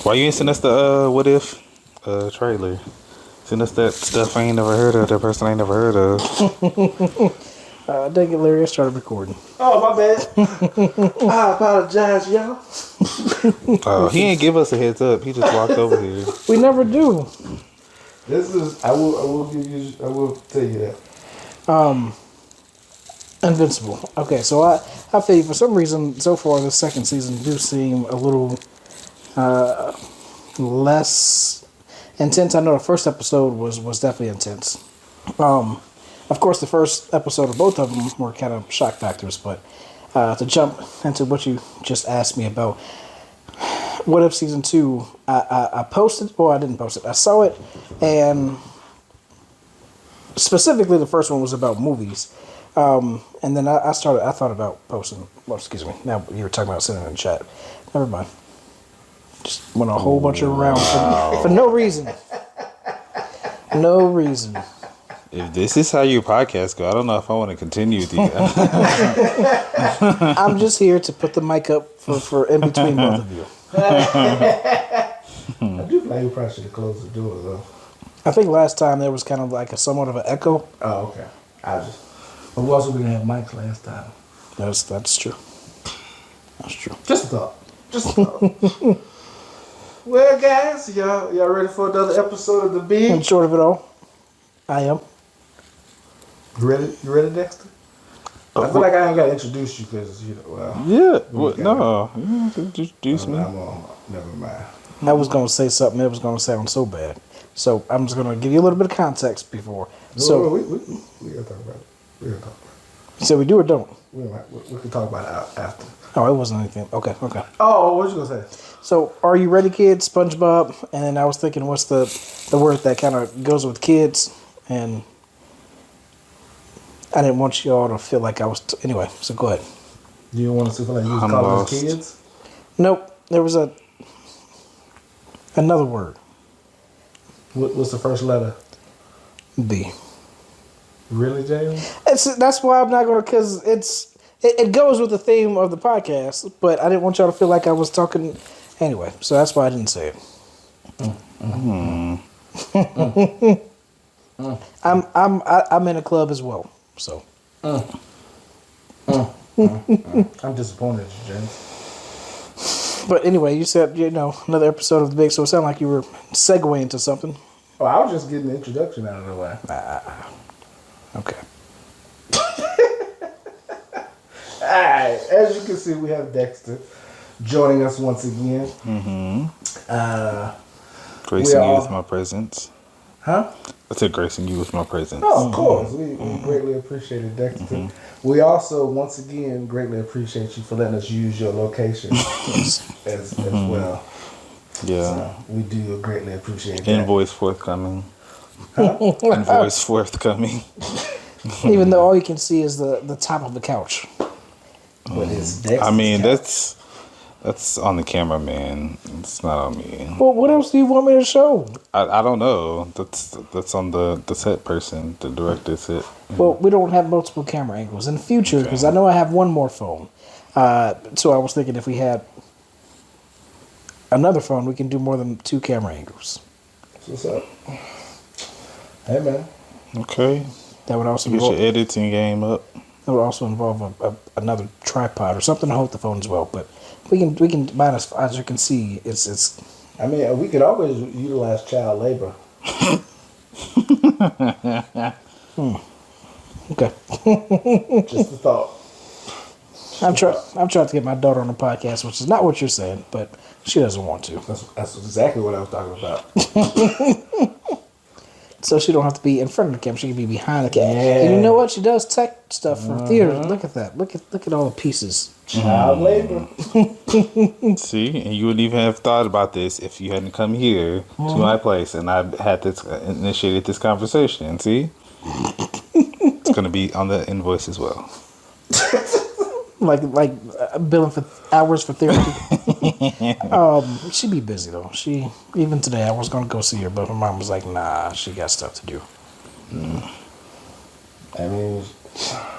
Why you ain't send us the what if trailer? Send us that stuff I ain't never heard of, that person I ain't never heard of. Dang it, Larry, I started recording. Oh, my bad. I apologize, y'all. He ain't give us a heads up. He just walked over here. We never do. This is. I will tell you that. Invincible. Okay, so I feel you. For some reason, so far, the second season do seem a little less intense. I know the first episode was definitely intense. Of course, the first episode of both of them were kind of shock factors, but to jump into what you just asked me about, What If Season 2, I posted, or I didn't post it, I saw it, and specifically the first one was about movies. And then I thought about posting, well, excuse me, now you were talking about sending it in chat. Never mind. Just went a whole bunch of rounds for no reason. No reason. If this is how your podcast go, I don't know if I want to continue with you. I'm just here to put the mic up for in between both of you. I do feel like you probably should have closed the door, though. I think last time there was kind of like a somewhat of an echo. Oh, okay. But we also didn't have mics last time. That's true. That's true. Just a thought. Well, guys, y'all ready for another episode of The Big? In short of it all, I am. You ready, Dexter? I feel like I ain't got to introduce you because, Yeah. No. Introduce me. Never mind. I was going to say something that was going to sound so bad. So I'm just going to give you a little bit of context before. So we got to talk about it. So we do or don't? We can talk about it after. Oh, it wasn't anything. Okay. Oh, what you going to say? So, Are You Ready, Kids? SpongeBob. And then I was thinking, what's the word that kind of goes with kids? And I didn't want y'all to feel like I was... anyway, so go ahead. Do you want us to feel like you was calling us kids? Nope. There was another word. What's the first letter? B. Really, James? That's why I'm not going to... because it goes with the theme of the podcast, but I didn't want y'all to feel like I was talking... Anyway, so that's why I didn't say it. I'm in a club as well, so. I'm disappointed, James. But anyway, you said another episode of The Big, so it sounded like you were segueing to something. Oh, I was just getting the introduction out of the way. Okay. All right, as you can see, we have Dexter joining us once again. Gracing you with my presence. Huh? I said gracing you with my presence. Oh, of course. We greatly appreciate it, Dexter. We also, once again, greatly appreciate you for letting us use your location as well. Yeah. So we do greatly appreciate that. Invoice forthcoming. Invoice forthcoming. Even though all you can see is the top of the couch. But it's Dexter's I mean, couch. that's on the camera, man. It's not on me. Well, what else do you want me to show? I don't know. That's on the set person, the director set. Well, we don't have multiple camera angles in the future because I know I have one more phone. So I was thinking if we had another phone, we can do more than 2 camera angles. What's up? Hey, man. Okay. That would also Get your editing game up. That would also involve another tripod or something to hold the phone as well. But we can minus, as you can see, it's. I mean, we could always utilize child labor. Okay. Just a thought. I'm trying to get my daughter on the podcast, which is not what you're saying, but she doesn't want to. That's exactly what I was talking about. So she don't have to be in front of the camera; she can be behind the camera. Yeah. And you know what? She does tech stuff for theater. Look at that! Look at all the pieces. Child labor. See, and you wouldn't even have thought about this if you hadn't come here to my place and I had this initiated this conversation. See, it's gonna be on the invoice as well. Like billing for hours for therapy. She'd be busy though. Even today I was gonna go see her, but her mom was like, "Nah, she got stuff to do." I mean,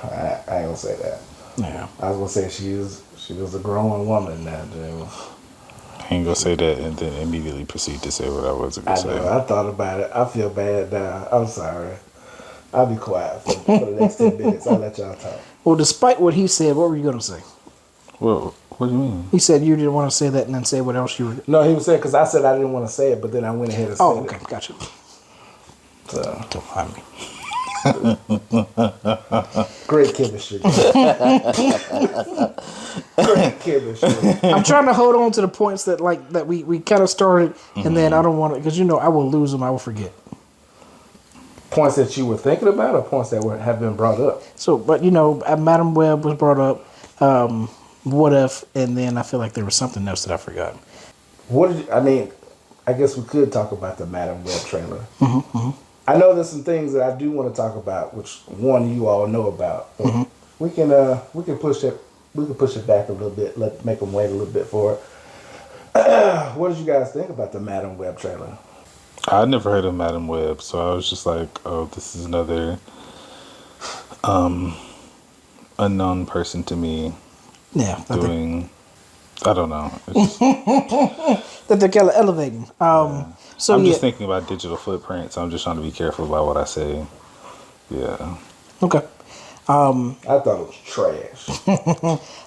I ain't gonna say that. Yeah. I was gonna say she was a grown woman now, dude. I ain't gonna say that and then immediately proceed to say what I was gonna I say. know. I thought about it. I feel bad now. I'm sorry. I'll be quiet for the next 10 minutes. I'll let y'all talk. Well, despite what he said, what were you going to say? Well, what do you mean? He said you didn't want to say that and then say what else you were. No, he was saying because I said I didn't want to say it, but then I went ahead and said Oh, okay. it. Gotcha. So, Don't mind me. great chemistry. Great chemistry. I'm trying to hold on to the points that we kind of started, and then I don't want to, because I will lose them. I will forget. Points that you were thinking about, or points that have been brought up? So, but Madam Web was brought up. What if? And then I feel like there was something else that I forgot. What did I guess we could talk about the Madam Web trailer. I know there's some things that I do want to talk about, which one you all know about. We can push it. We can push it back a little bit. Make them wait a little bit for it. What did you guys think about the Madam Web trailer? I never heard of Madam Web, so I was just like, oh, this is another unknown person to me Yeah, doing. I don't know. It's just, that they're kind of elevating. So I'm yeah, just thinking about digital footprints. I'm just trying to be careful about what I say. Yeah. okay. I thought it was trash.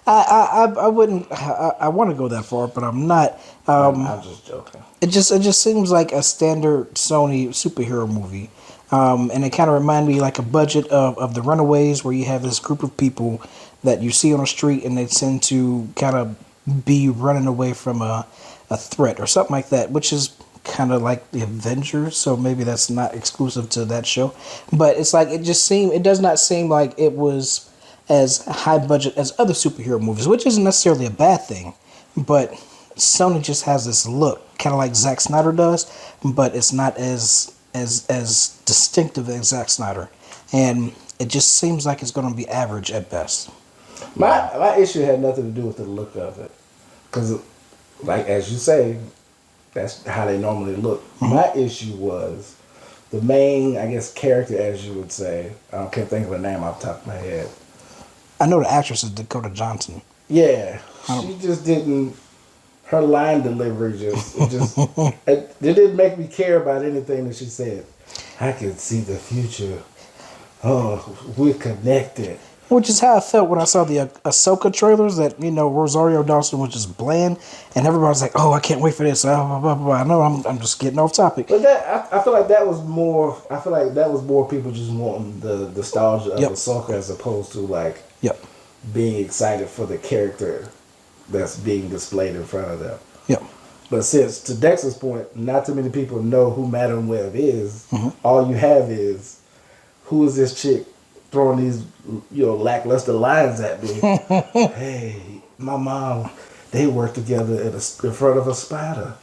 I wouldn't. I want to go that far, but I'm not. I'm just joking. It just seems like a standard Sony superhero movie, and it kind of reminded me like a budget of The Runaways, where you have this group of people that you see on the street, and they tend to kind of be running away from a threat or something like that, which is kind of like the Avengers. So maybe that's not exclusive to that show, but it's like it does not seem like it was as high budget as other superhero movies, which isn't necessarily a bad thing, but Sony just has this look, kind of like Zack Snyder does, but it's not as distinctive as Zack Snyder, and it just seems like it's going to be average at best. My issue had nothing to do with the look of it, because, like as you say, that's how they normally look. My issue was the main, I guess, character, as you would say. I can't think of her name off the top of my head. I know the actress is Dakota Johnson. Yeah, she just didn't. Her line delivery it didn't make me care about anything that she said. I can see the future. Oh, we're connected. Which is how I felt when I saw the Ahsoka trailers, that, Rosario Dawson was just bland, and everybody's like, oh, I can't wait for this. Blah, blah, blah, blah. I know I'm just getting off topic. But I feel like that was more, people just wanting the nostalgia of Ahsoka as opposed to like being excited for the character that's being displayed in front of them. Yep. But since, to Dexter's point, not too many people know who Madam Web is, all you have is, who is this chick throwing these, lackluster lines at me? Hey, my mom, they work together in front of a spider.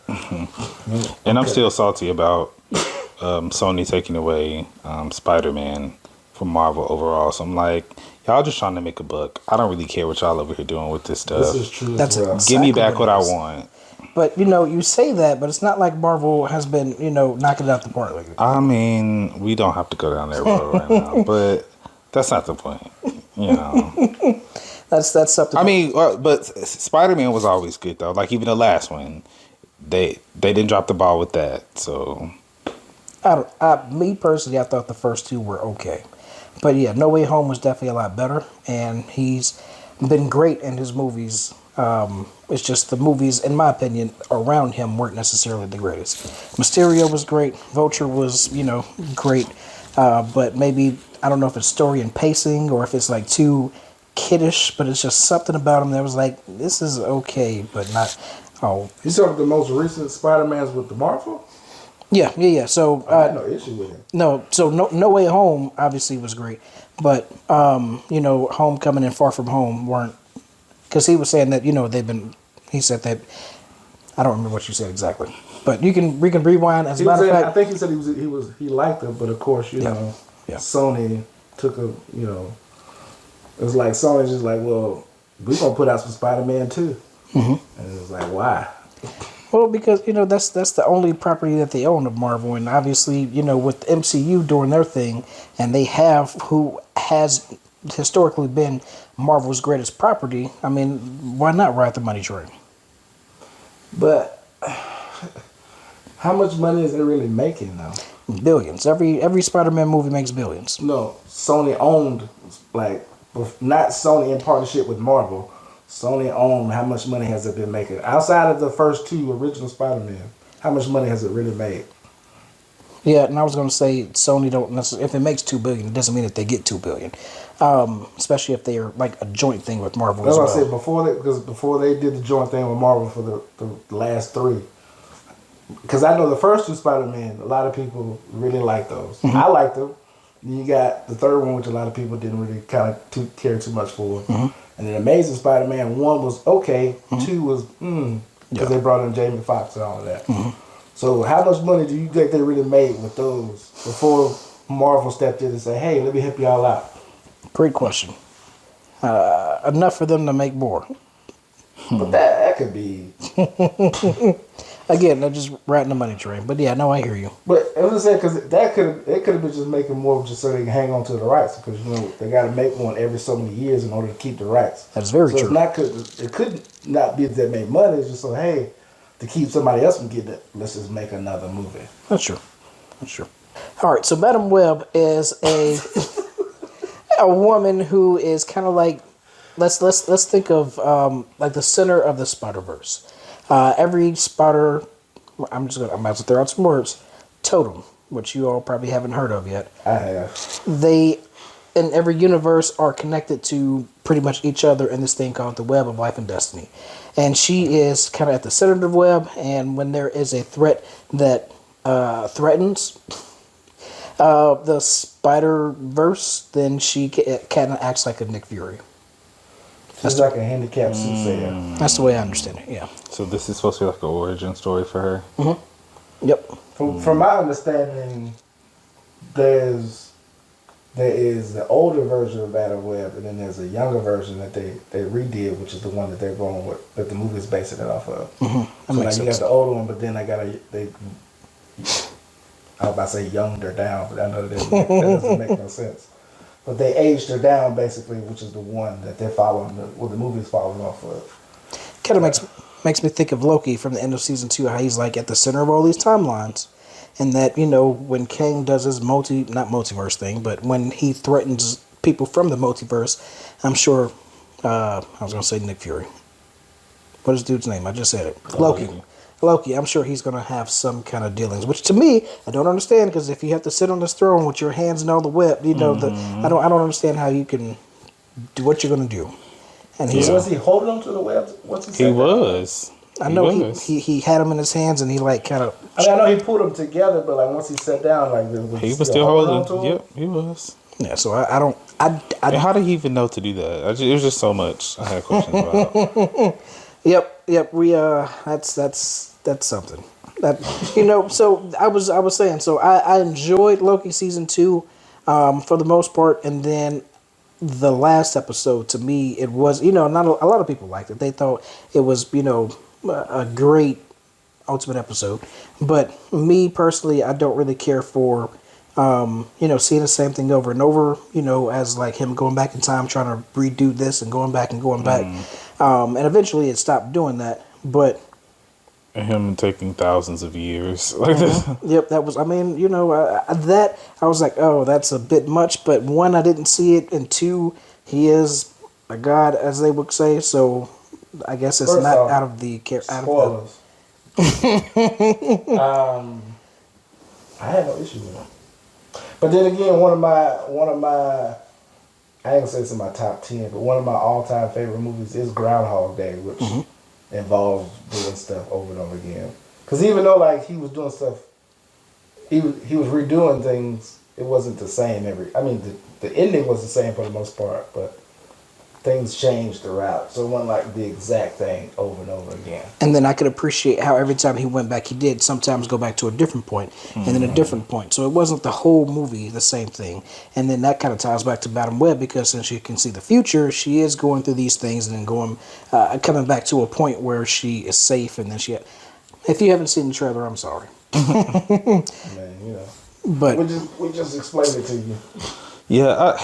And I'm still salty about Sony taking away Spider-Man from Marvel overall. So I'm like, y'all just trying to make a buck. I don't really care what y'all over here doing with this stuff. This is true. That's as well. exactly Give me back what I is. want. But, you say that, but it's not like Marvel has been, knocking it out the park lately. I mean, we don't have to go down that road right now, but that's not the point. That's something. I mean, but Spider-Man was always good though. Like even the last one, they didn't drop the ball with that. So, me personally, I thought the first two were okay, but yeah, No Way Home was definitely a lot better, and he's been great in his movies. It's just the movies, in my opinion, around him weren't necessarily the greatest. Mysterio was great. Vulture was, great. But maybe, I don't know if it's story and pacing or if it's like too kiddish, but it's just something about him that was like, this is okay, but not, oh. You talking the most recent Spider-Mans with the Marvel? Yeah. So, I had no issue with him. No Way Home obviously was great. But, Homecoming and Far From Home weren't. Because he was saying that, he said that, I don't remember what you said exactly. But we can rewind. As a matter of fact, I think he said he liked it, but of course, Sony took it was like Sony's just like, well, we're going to put out some Spider-Man too. And it was like, why? Well, because, that's the only property that they own of Marvel. And obviously, with MCU doing their thing, and they have who has historically been Marvel's greatest property, I mean, why not ride the money train? But how much money is it really making now? Billions. Every Spider-Man movie makes billions. No, Sony owned, like, not Sony in partnership with Marvel. Sony owned, how much money has it been making? Outside of the first two original Spider-Man, how much money has it really made? Yeah, and I was going to say Sony don't necessarily, if it makes $2 billion, it doesn't mean that they get $2 billion. Especially if they are like a joint thing with Marvel That's as what I well. said before they did the joint thing with Marvel for the last three. Because I know the first two Spider-Man, a lot of people really like those. Mm-hmm. I liked them. Then you got the third one, which a lot of people didn't really kind of care too much for. Mm-hmm. And then Amazing Spider-Man 1 was okay. 2 was because Yeah. they brought in Jamie Foxx and all of that. So how much money do you think they really made with those before Marvel stepped in and said, hey, let me help y'all out? Great question. Enough for them to make more. But that could be... Again, they're just riding the money train. But yeah, no, I hear you. But I was saying, because it could have been just making more just so they can hang on to the rights, because they got to make one every so many years in order to keep the rights. That is very so true. It could not be that they made money. It's just so, hey, to keep somebody else from getting it, let's just make another movie. That's true. That's true. All right, so Madam Web is a woman who is kind of like, let's think of like the center of the Spider-Verse. Every spider, I'm about to throw out some words, totem, which you all probably haven't heard of yet. I have. They, in every universe, are connected to pretty much each other in this thing called the Web of Life and Destiny. And she is kind of at the center of the web, and when there is a threat that threatens the Spider-Verse, then she kind of acts like a Nick Fury. She's like a handicapped soothsayer. That's the way I understand it, yeah. So this is supposed to be like an origin story for her. Yep. From my understanding, there is the older version of Madam Web, and then there's a younger version that they redid, which is the one that they're going with, that the movie is basing it off of. So makes like you sense. got the older one, but then I was about to say younged her down, but I know that doesn't make no sense. But they aged her down, basically, which is the one that they're following, the movie's following off of. Kind of makes me think of Loki from the end of season 2, how he's like at the center of all these timelines. And that, when Kang does his not multiverse thing, but when he threatens people from the multiverse, I'm sure, I was going to say Nick Fury. What is the dude's name? I just said it. Loki, I'm sure he's going to have some kind of dealings, which to me, I don't understand, because if you have to sit on this throne with your hands in all the web, I don't understand how you can do what you're going to do. And he's, Was he holding on to the web? He was. I know he had him in his hands, and he like kind of. I know he put them together, but like once he sat down, like He was still holding. on to him? Yep, he was. Yeah, so I don't. And how did he even know to do that? It was just so much I had questions about. Yep. We that's something. That So I was saying. So I enjoyed Loki season 2, for the most part, and then the last episode, to me, it was not a lot of people liked it. They thought it was a great ultimate episode, but me personally, I don't really care for seeing the same thing over and over. As like him going back in time, trying to redo this and going back and going back. And eventually it stopped doing that, but And him taking thousands of years like this. yep, that was, I was like, oh, that's a bit much, but one, I didn't see it, and two, he is a god, as they would say, so I guess it's First not off, out of the spoilers. I had no issue with it. But then again, one of my I ain't gonna say it's in my top 10, but one of my all-time favorite movies is Groundhog Day, which involves doing stuff over and over again. Because even though like he was doing stuff, he was redoing things. It wasn't the same the ending was the same for the most part, but things changed throughout. So it wasn't like the exact thing over and over again. And then I could appreciate how every time he went back, he did sometimes go back to a different point, and then a different point. So it wasn't the whole movie the same thing. And then that kind of ties back to Madam Web, because since you can see the future, she is going through these things and then coming back to a point where she is safe. And then if you haven't seen the trailer, I'm sorry. Man, But we just explained it to you. Yeah,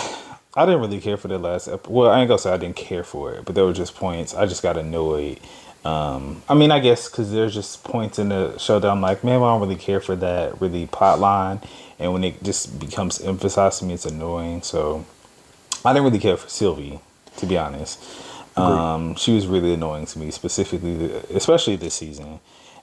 I didn't really care for the last episode. Well, I ain't gonna say I didn't care for it, but there were just points I just got annoyed I mean, I guess because there's just points in the show that I'm like, man, I don't really care for that really plot line, and when it just becomes emphasized to me, it's annoying. So I didn't really care for Sylvie, to be honest. She was really annoying to me, specifically, especially this season.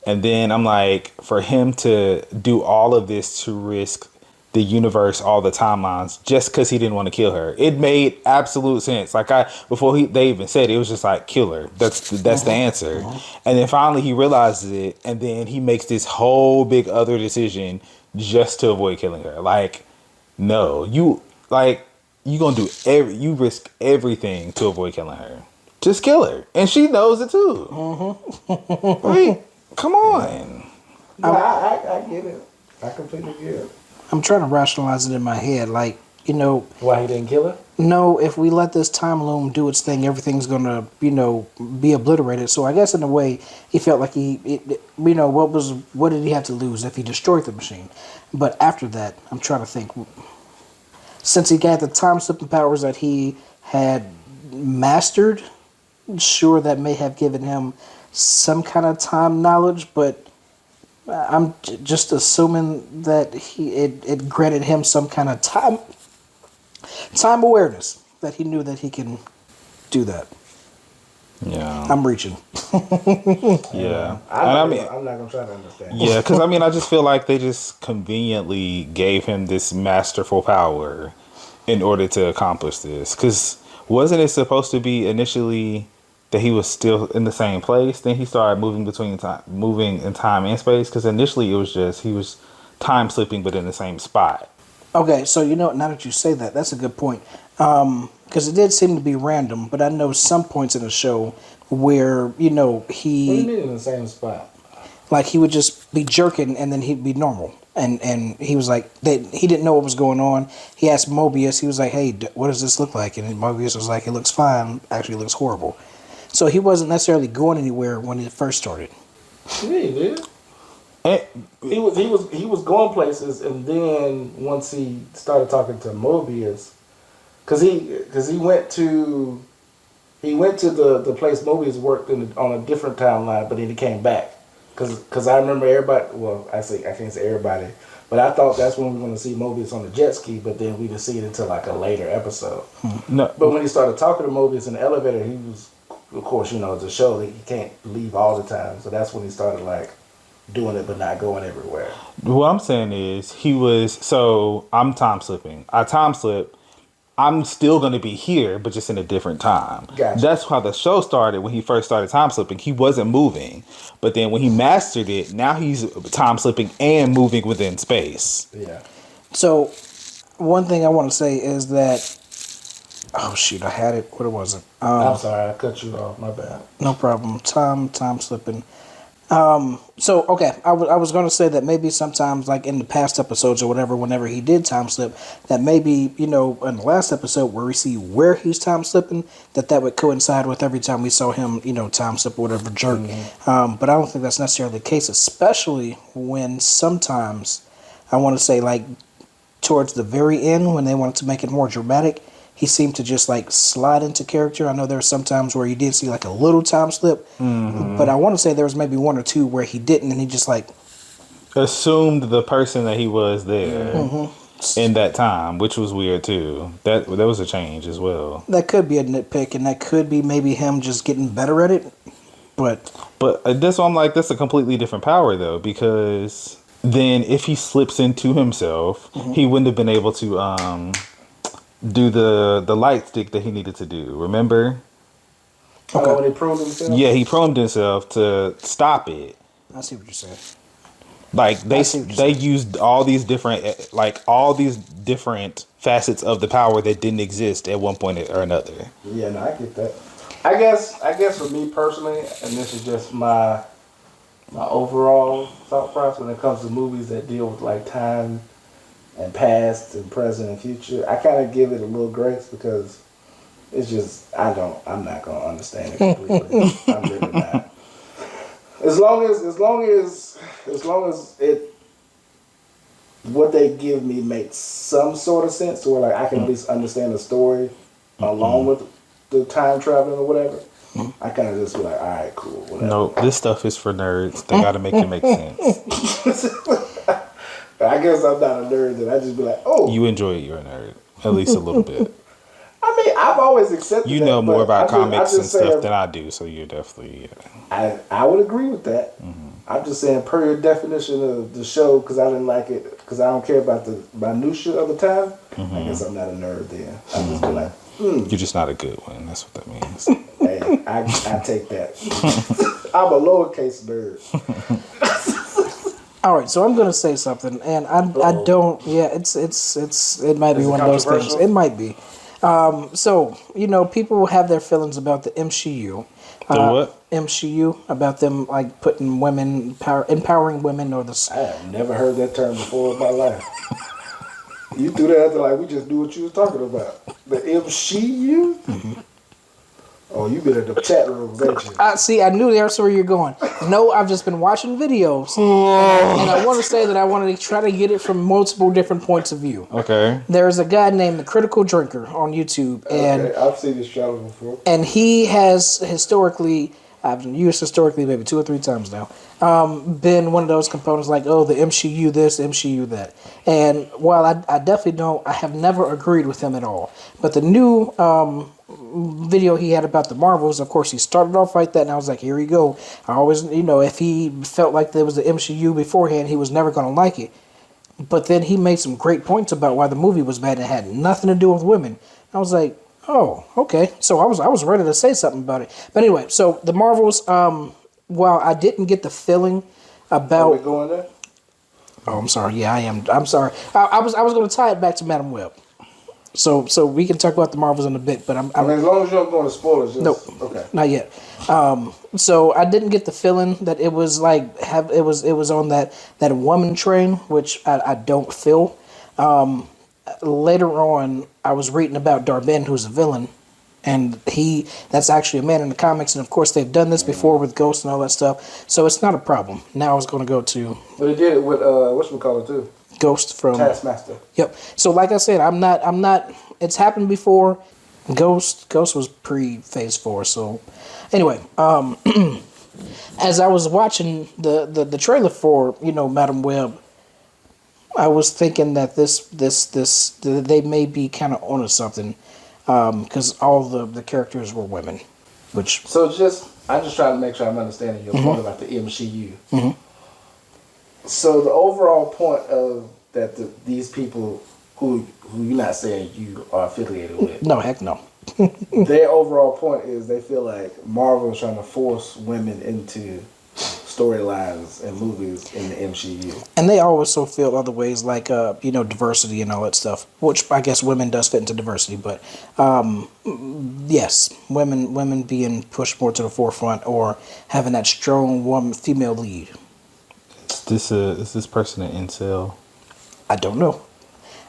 And then I'm like, for him to do all of this to risk the universe, all the timelines, just because he didn't want to kill her, it made absolute sense. Like they even said it, was just like, kill her. That's the answer. And then finally he realizes it, and then he makes this whole big other decision just to avoid killing her. Like, no, you gonna do you risk everything to avoid killing her. Just kill her, and she knows it too. Like, come on. No, I get it. I completely get it. I'm trying to rationalize it in my head. Like, Why he didn't kill her? no, if we let this time loom do its thing, everything's gonna, be obliterated. So I guess in a way, he felt like what did he have to lose if he destroyed the machine? But after that, I'm trying to think. Since he got the time slipping powers that he had mastered, sure, that may have given him some kind of time knowledge, but I'm just assuming that it granted him some kind of time awareness, that he knew that he can do that. Yeah. I'm reaching. Yeah. I'm not gonna try to understand. Yeah, because I just feel like they just conveniently gave him this masterful power in order to accomplish this. Because wasn't it supposed to be initially that he was still in the same place? Then he started moving moving in time and space. Because initially it was just he was time slipping, but in the same spot. Okay, so now that you say that, that's a good point. Because it did seem to be random, but I know some points in the show where What do you he mean in the same spot? like he would just be jerking and then he'd be normal. And he was like, he didn't know what was going on. He asked Mobius, he was like, hey, what does this look like? And then Mobius was like, it looks fine. Actually, it looks horrible. So he wasn't necessarily going anywhere when it first started. Yeah, he did. He was going places, and then once he started talking to Mobius, because he went to the place Mobius worked on a different timeline, but then he came back. Because I remember everybody. Well, I can't say everybody, but I thought that's when we were going to see Mobius on the jet ski. But then we didn't see it until like a later episode. No, But when he started talking to Mobius in the elevator, he was, of course, it's a show that he can't leave all the time. So that's when he started like doing it, but not going everywhere. what I'm saying is I'm time slipping. I time slip. I'm still going to be here, but just in a different time. Gotcha. That's how the show started when he first started time slipping. He wasn't moving. But then when he mastered it, now he's time slipping and moving within space. Yeah. So one thing I want to say is that, oh shoot, I had it. What was it? I'm sorry, I cut you off. My bad. No problem. Time slipping. So okay, I was going to say that maybe sometimes, like in the past episodes or whatever, whenever he did time slip, that maybe in the last episode where we see where he's time slipping, that would coincide with every time we saw him, time slip or whatever jerk. Mm-hmm. But I don't think that's necessarily the case, especially when sometimes I want to say like towards the very end when they wanted to make it more dramatic. He seemed to just like slide into character. I know there were some times where you did see like a little time slip, but I want to say there was maybe one or two where he didn't, and he just like assumed the person that he was there in that time, which was weird too. That was a change as well. That could be a nitpick, and that could be maybe him just getting better at it. But that's why I'm like, that's a completely different power though, because then if he slips into himself, he wouldn't have been able to do the light stick that he needed to do. Remember? Okay. When he proved himself? Yeah, he probed himself to stop it. I see what you're saying. Like they used all these different facets of the power that didn't exist at one point or another. Yeah, no, I get that. I guess for me personally, and this is just my overall thought process when it comes to movies that deal with like time and past and present and future, I kind of give it a little grace because it's just I'm not gonna understand it completely. I'm really not. As long as it what they give me makes some sort of sense to where like I can at least understand the story along with the time traveling or whatever, I kind of just be like, all right, cool, whatever. No, this stuff is for nerds. They got to make it make sense. I guess I'm not a nerd, and I just be like, oh. You enjoy it, you're a nerd. At least a little bit. I mean, I've always accepted You that, know more but about I comics and just saying, stuff than I do, so you're definitely. I would agree with that. I'm just saying, per your definition of the show, because I didn't like it, because I don't care about the minutia of the time. I guess I'm not a nerd then. I just be like, You're just not a good one. That's what that means. hey, I take that. I'm a lowercase nerd. All right, so I'm gonna say something, and I don't. Yeah, it might be Is it one of those things. controversial? It might be. So people have their feelings about the MCU. The what? MCU, about them like putting women, empowering women, or the. I have never heard that term before in my life. You threw that out there like we just knew what you was talking about. The MCU? Oh, you been in the chat rooms, ain't you? See, I knew that's where you're going. No, I've just been watching videos, and I want to say that I wanted to try to get it from multiple different points of view. Okay. There's a guy named the Critical Drinker on YouTube, and Okay, I've seen this channel before. and he has historically, I've used historically maybe 2 or 3 times now, been one of those components like, oh, the MCU this, MCU that. And while I definitely don't, I have never agreed with him at all. But the new video he had about the Marvels, of course, he started off like that, and I was like, here we go. I always, if he felt like there was the MCU beforehand, he was never going to like it. But then he made some great points about why the movie was bad and it had nothing to do with women. I was like, oh, okay. So I was ready to say something about it. But anyway, so the Marvels, while I didn't get the feeling about... Are we going there? Oh, I'm sorry. Yeah, I am. I'm sorry. I was going to tie it back to Madam Web. So we can talk about the Marvels in a bit, but I mean, as long as you don't go into spoilers, just... Nope. Okay. Not yet. So I didn't get the feeling that it was like it was on that woman train, which I don't feel. Later on, I was reading about Dar-Benn, who's a villain, and that's actually a man in the comics, and of course they've done this before with Ghost and all that stuff, so it's not a problem. Now I was going to go to But he did it with, whatchamacallit, too? Ghost from Taskmaster. Yep. So like I said, I'm not. It's happened before. Ghost was pre-Phase 4. So anyway, as I was watching the trailer for Madam Web, I was thinking that this they may be kind of onto something, because all the characters were women, which. So I'm just trying to make sure I'm understanding your point about the MCU. So the overall point of that these people who you're not saying you are affiliated with. No, heck no. Their overall point is they feel like Marvel is trying to force women into storylines and movies in the MCU. And they also feel other ways like diversity and all that stuff, which I guess women does fit into diversity, but yes, women being pushed more to the forefront or having that strong female lead. Is this person an incel? I don't know.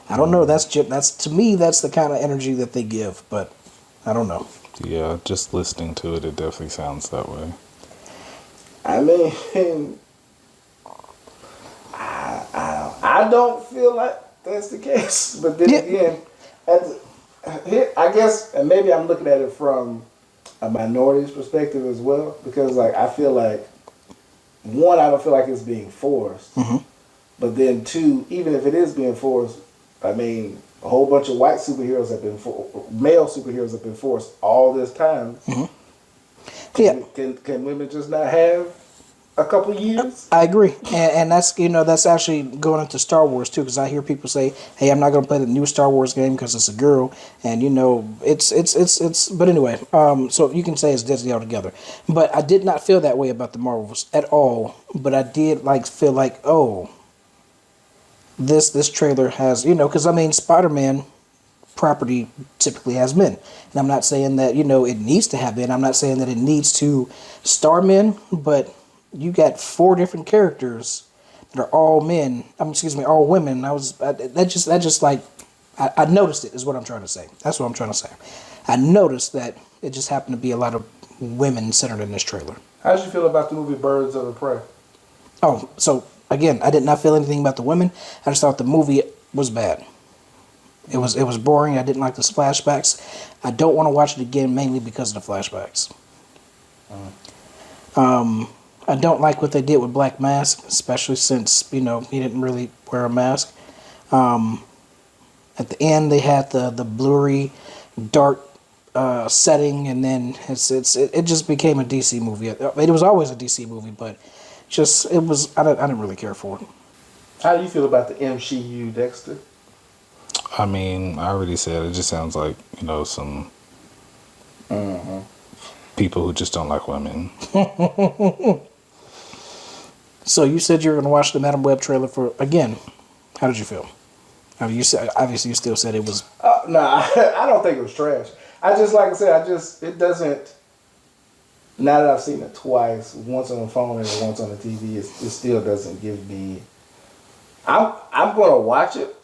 That's to me that's the kind of energy that they give, but I don't know. Yeah, just listening to it, it definitely sounds that way. I mean, I don't feel like that's the case. But then again, I guess, and maybe I'm looking at it from a minority's perspective as well, because like I feel like, one, I don't feel like it's being forced, but then two, even if it is being forced, I mean, a whole bunch of white superheroes male superheroes have been forced all this time. Can women just not have a couple years? I agree, and that's actually going into Star Wars too, because I hear people say, "Hey, I'm not going to play the new Star Wars game because it's a girl," and it's. But anyway, so you can say it's Disney altogether, but I did not feel that way about the Marvels at all. But I did feel like, oh, this trailer has because I mean Spider-Man property typically has men, and I'm not saying that it needs to have men. I'm not saying that it needs to star men, but you got 4 different characters that are all men. All women. I noticed it is what I'm trying to say. That's what I'm trying to say. I noticed that it just happened to be a lot of women centered in this trailer. How did you feel about the movie Birds of Prey? Oh, so again, I did not feel anything about the women. I just thought the movie was bad. It was boring. I didn't like the flashbacks. I don't want to watch it again mainly because of the flashbacks. I don't like what they did with Black Mask, especially since he didn't really wear a mask. At the end, they had the blurry, dark setting, and then it just became a DC movie. It was always a DC movie, but I didn't really care for it. How do you feel about the MCU, Dexter? I mean, I already said it just sounds like, some people who just don't like women. So you said you were going to watch the Madam Web trailer for again. How did you feel? I mean, you said obviously you still said it was. No, I don't think it was trash. I just like I said, it doesn't. Now that I've seen it twice, once on the phone and once on the TV, it still doesn't give me. I'm gonna watch it.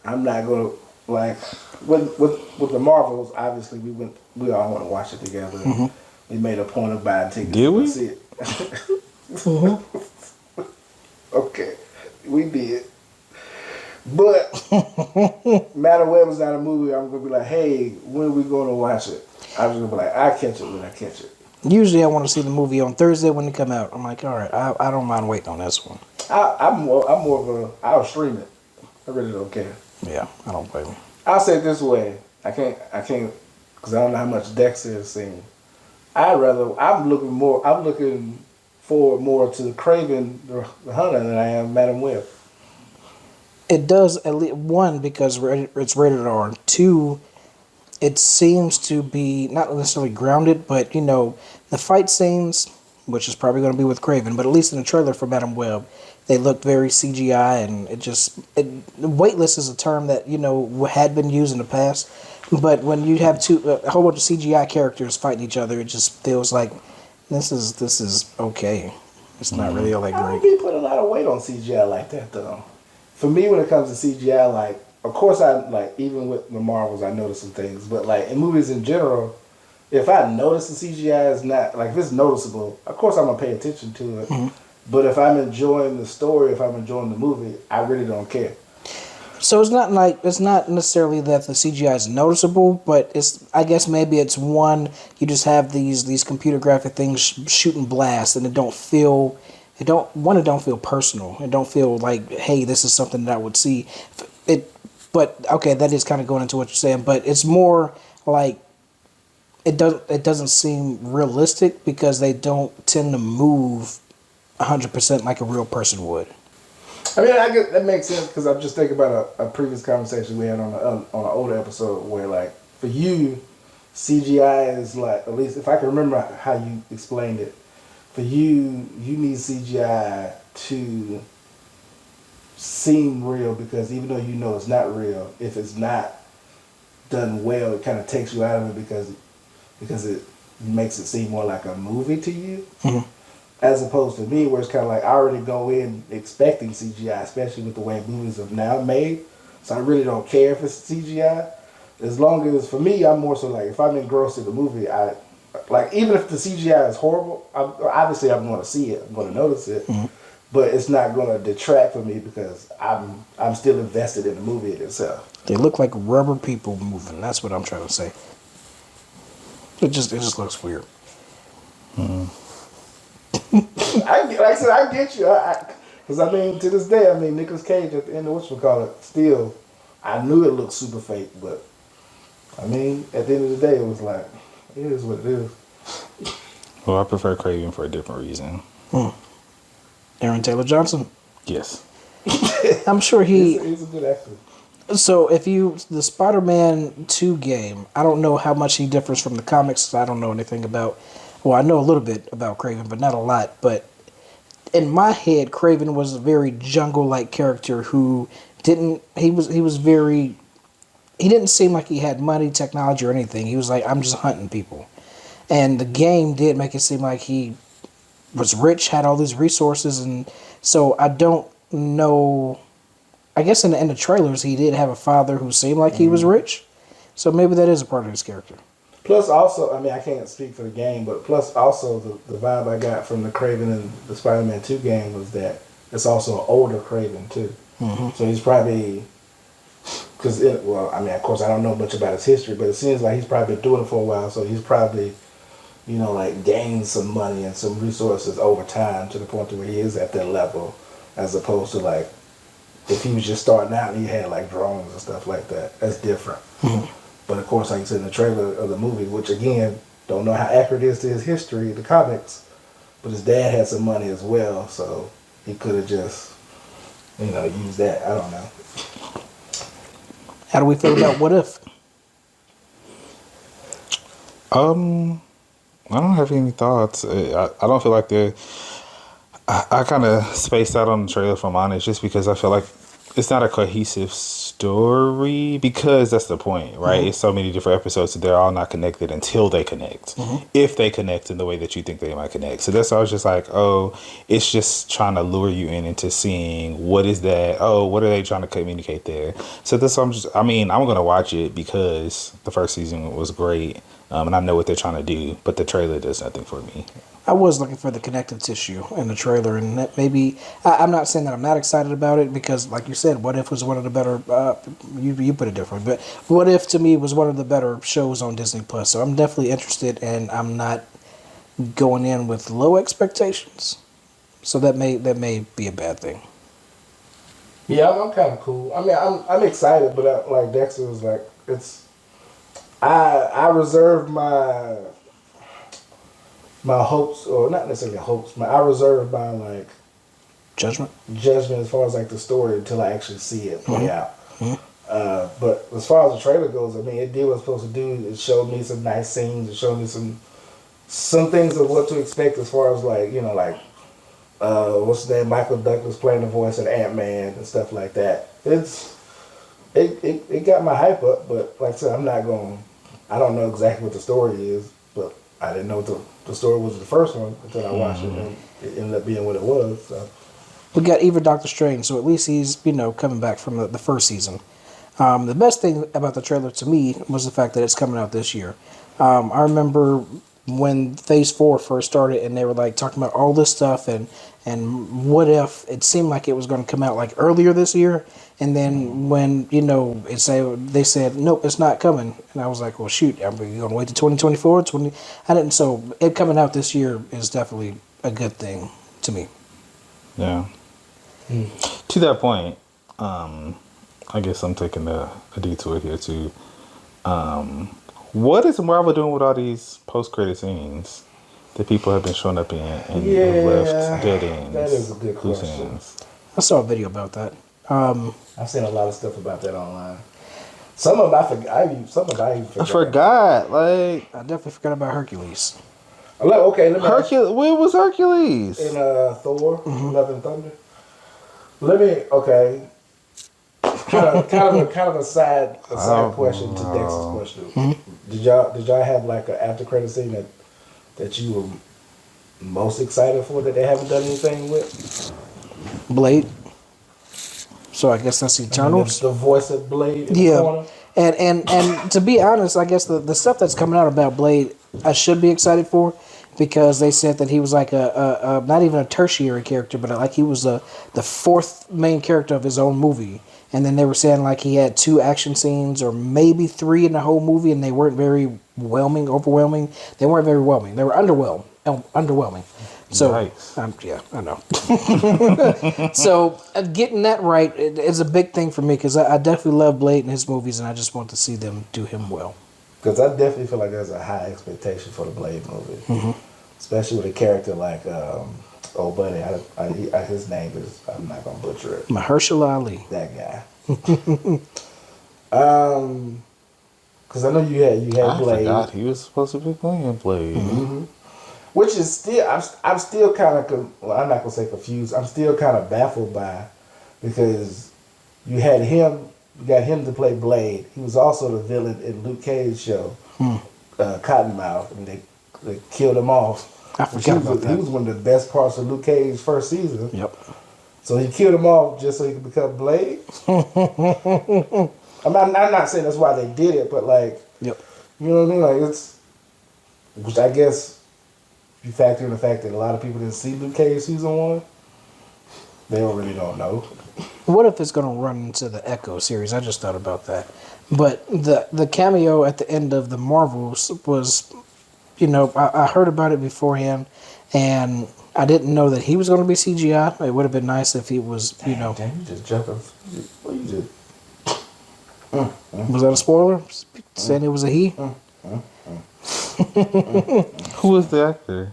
I'm not gonna like with the Marvels. Obviously, we all want to watch it together. Mm-hmm. We made a point of buying tickets to see it. Mm-hmm. Okay, we did. But Madam Web is not a movie I'm gonna be like, hey, when are we gonna watch it? I'm just gonna be like, I catch it when I catch it. Usually I want to see the movie on Thursday when it come out. I'm like, all right, I don't mind waiting on this one. I'm more of a I'll stream it. I really don't care. Yeah, I don't blame you. I'll say it this way. I can't because I don't know how much Dexter has seen. I'm looking forward more to Craven the Hunter than I am Madam Web. It does, at least, one, because it's rated R. Two, it seems to be not necessarily grounded, but the fight scenes, which is probably going to be with Craven, but at least in the trailer for Madam Web, they look very CGI, and weightless is a term that had been used in the past. But when you have a whole bunch of CGI characters fighting each other, it just feels like this is okay. It's not really all that great. I don't be putting a lot of weight on CGI like that though. For me, when it comes to CGI, like, of course even with the Marvels, I notice some things, but like in movies in general, if I notice the CGI is not, like, if it's noticeable, of course I'm gonna pay attention to it. Mm-hmm. But if I'm enjoying the story, if I'm enjoying the movie, I really don't care. So it's not necessarily that the CGI is noticeable, but I guess maybe it's one, you just have these computer graphic things shooting blasts, and it don't feel personal. It don't feel like, hey, this is something that I would see. But okay, that is kind of going into what you're saying. But it's more like it doesn't seem realistic because they don't tend to move 100% like a real person would. I mean, I get that makes sense because I'm just thinking about a previous conversation we had on an older episode where, like, for you, CGI is like, at least if I can remember how you explained it. For you need CGI to seem real because even though it's not real, if it's not done well, it kind of takes you out of it because it makes it seem more like a movie to you. Mm-hmm. As opposed to me, where it's kind of like I already go in expecting CGI, especially with the way movies are now made. So I really don't care if it's CGI. As long as, for me, I'm more so like, if I'm engrossed in the movie, even if the CGI is horrible, I'm going to see it. I'm going to notice it. Mm-hmm. But it's not going to detract from me because I'm still invested in the movie itself. They look like rubber people moving. That's what I'm trying to say. It just looks weird. Mm-hmm. I get you. Because to this day, Nicolas Cage at the end of whatchamacallit, still, I knew it looked super fake, but at the end of the day, it was like, it is what it is. Well, I prefer Craven for a different reason. Aaron Taylor Johnson? Yes. I'm sure he's a good actor. So the Spider-Man 2 game, I don't know how much he differs from the comics. I don't know anything about. Well, I know a little bit about Craven, but not a lot. But in my head, Craven was a very jungle-like character who didn't seem like he had money, technology, or anything. He was like, I'm just hunting people. And the game did make it seem like he was rich, had all these resources, and so I don't know. I guess in the trailers, he did have a father who seemed like he was rich. So maybe that is a part of his character. Plus, also, I can't speak for the game, but plus, also, the vibe I got from the Craven and the Spider-Man 2 game was that it's also an older Craven, too. Mm-hmm. So he's probably, of course, I don't know much about his history, but it seems like he's probably been doing it for a while, so he's probably like gain some money and some resources over time to the point to where he is at that level, as opposed to like if he was just starting out and he had like drones and stuff like that. That's different. But of course, like you said in the trailer of the movie, which again, don't know how accurate it is to his history, the comics, but his dad had some money as well, so he could have just, used that. I don't know. How do we feel about What If? I don't have any thoughts. I don't feel like they're. I kind of spaced out on the trailer, if I'm honest, just because I feel like it's not a cohesive story, because that's the point, right? It's so many different episodes that they're all not connected until they connect. If they connect in the way that you think they might connect. So that's why I was just like, oh, it's just trying to lure you into seeing what is that? Oh, what are they trying to communicate there? So this, I'm going to watch it because the first season was great. And I know what they're trying to do, but the trailer does nothing for me. I was looking for the connective tissue in the trailer, and that maybe I'm not saying that I'm not excited about it because, like you said, What If was one of the better. You put it differently, but What If to me was one of the better shows on Disney Plus. So I'm definitely interested, and I'm not going in with low expectations. So that may be a bad thing. Yeah, I'm kind of cool. I mean, I'm excited, but like Dexter was like, it's. I reserved my hopes, or not necessarily hopes, but I reserved my like judgment as far as like the story until I actually see it play out. But as far as the trailer goes, I mean, it did what it was supposed to do. It showed me some nice scenes. It showed me some things of what to expect as far as like what's his name, Michael Douglas playing the voice of Ant-Man and stuff like that. It got my hype up, but like I said, I don't know exactly what the story is, but I didn't know what the story was the first one until I watched it, and it ended up being what it was. So. We got even Doctor Strange, so at least he's coming back from the first season. The best thing about the trailer to me was the fact that it's coming out this year. I remember when Phase 4 first started, and they were like talking about all this stuff, and what if it seemed like it was going to come out like earlier this year, and then when they said nope, it's not coming, and I was like, well shoot, are we going to wait to 2024? I didn't. So it coming out this year is definitely a good thing to me. Yeah. To that point, I guess I'm taking a detour here too. What is Marvel doing with all these post-credit scenes that people have been showing up in and have left dead ends? That is a good question. I saw a video about that. I've seen a lot of stuff about that online. Some of them I forgot. Some of them I even forgot. I forgot. Like, I definitely forgot about Hercules. Okay, let me Hercules. Where was Hercules? In Thor, Love and Thunder. Okay. Kind of a side question to Dex's question. Did y'all have like an after credit scene that you were most excited for that they haven't done anything with? Blade. So I guess that's Eternals. The voice of Blade in the corner. And to be honest, I guess the stuff that's coming out about Blade, I should be excited for, because they said that he was like a not even a tertiary character, but like he was the fourth main character of his own movie. And then they were saying like he had 2 action scenes or maybe 3 in the whole movie, and they weren't very overwhelming. They weren't very whelming. They were underwhelming. So, yeah, I know. So, getting that right is a big thing for me, because I definitely love Blade and his movies, and I just want to see them do him well. Because I definitely feel like there's a high expectation for the Blade movie. Especially with a character like, oh, buddy, his name is, I'm not going to butcher it. Mahershala Ali. That guy. Because I know you had Blade. I forgot he was supposed to be playing Blade. Which is still, I'm still kind of, well, I'm not going to say confused. I'm still kind of baffled by, because you got him to play Blade. He was also the villain in Luke Cage's show, Cottonmouth, and they killed him off. I forgot about that. He was one of the best parts of Luke Cage's first season. Yep. So he killed him off just so he could become Blade. I'm not saying that's why they did it, but like, yep. You know what I mean? Like which I guess you factor in the fact that a lot of people didn't see Luke Cage season 1. They really don't know. What if it's going to run into the Echo series? I just thought about that. But the cameo at the end of the Marvels was, you know, I heard about it beforehand, and I didn't know that he was going to be CGI. It would have been nice if he was, you know. Damn, you just jumping. What you just? Was that a spoiler? Saying it was a he? Who was the actor?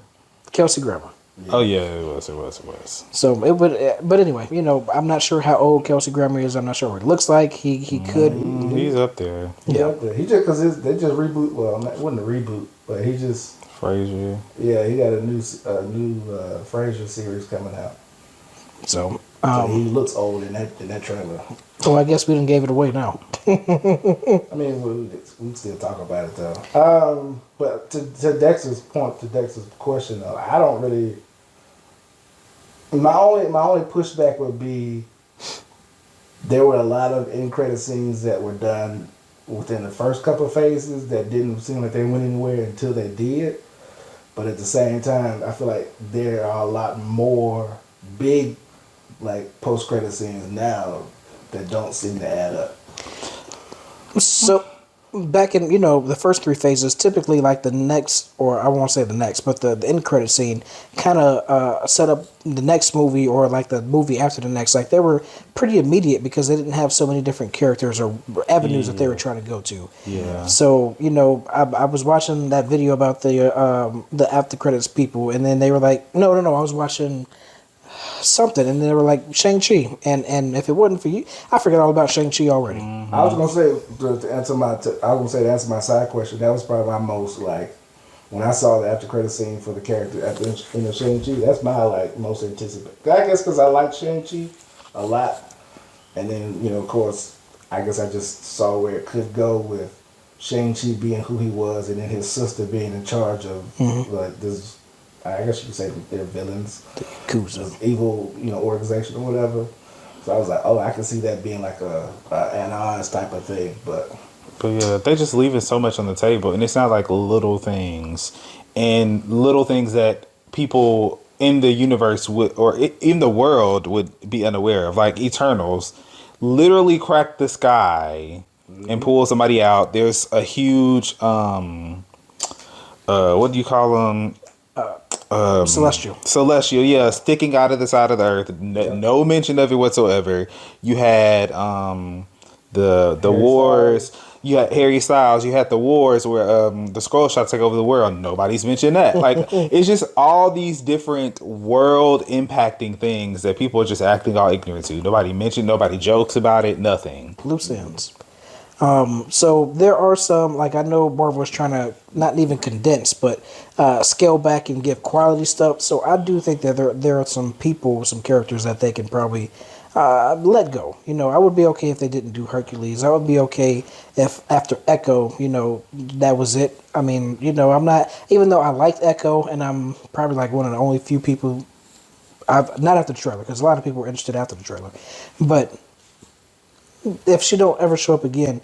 Kelsey Grammer. Oh yeah, it was. So it would, but anyway, you know, I'm not sure how old Kelsey Grammer is. I'm not sure what he looks like. He could. He's up there. Yeah, he just because they just reboot. Well, it wasn't a reboot, but he just Frasier. yeah, he got a new Frasier series coming out. So, So he looks old in that trailer. so I guess we didn't give it away now. I mean, we can still talk about it though. But to Dexter's point, to Dexter's question though, I don't really. My only pushback would be there were a lot of end credit scenes that were done within the first couple of phases that didn't seem like they went anywhere until they did. But at the same time, I feel like there are a lot more big like post credit scenes now that don't seem to add up. So back in, you know, the first three phases, typically like the next, or I won't say the next, but the end credit scene kind of set up the next movie or like the movie after the next. Like they were pretty immediate because they didn't have so many different characters or avenues that they were trying to go to. Yeah. So, you know, I was watching that video about the after credits people, and then they were like, no, I was watching something, and they were like Shang-Chi, and if it wasn't for you, I forgot all about Shang-Chi already. I was gonna say to answer my side question. That was probably my most like when I saw the after credit scene for the character at the end of Shang-Chi. That's my like most anticipated. I guess because I like Shang-Chi a lot, and then you know of course I guess I just saw where it could go with Shang-Chi being who he was, and then his sister being in charge of like this. I guess you could say they're villains. Yakuza. Evil, you know, organization or whatever. So I was like, oh, I can see that being like an honest type of thing, but yeah, they just leaving so much on the table, and it's not like little things, and little things that people in the universe would, or in the world would be unaware of. Like Eternals, literally crack the sky and pull somebody out. There's a huge what do you call them? Celestial, yeah, sticking out of the side of the earth. No mention of it whatsoever. You had the wars. You had Harry Styles. You had the wars where the Skrull shot take over the world. Nobody's mentioned that. Like it's just all these different world impacting things that people are just acting all ignorant to. Nobody mentioned. Nobody jokes about it. Nothing. Loose ends. So there are some, like I know Marvel was trying to not even condense, but scale back and give quality stuff. So I do think that there are some people, some characters that they can probably let go. You know, I would be okay if they didn't do Hercules. I would be okay if after Echo, you know, that was it. I mean, you know, I'm not, even though I liked Echo, and I'm probably like one of the only few people, not after the trailer, because a lot of people were interested after the trailer, but if she don't ever show up again,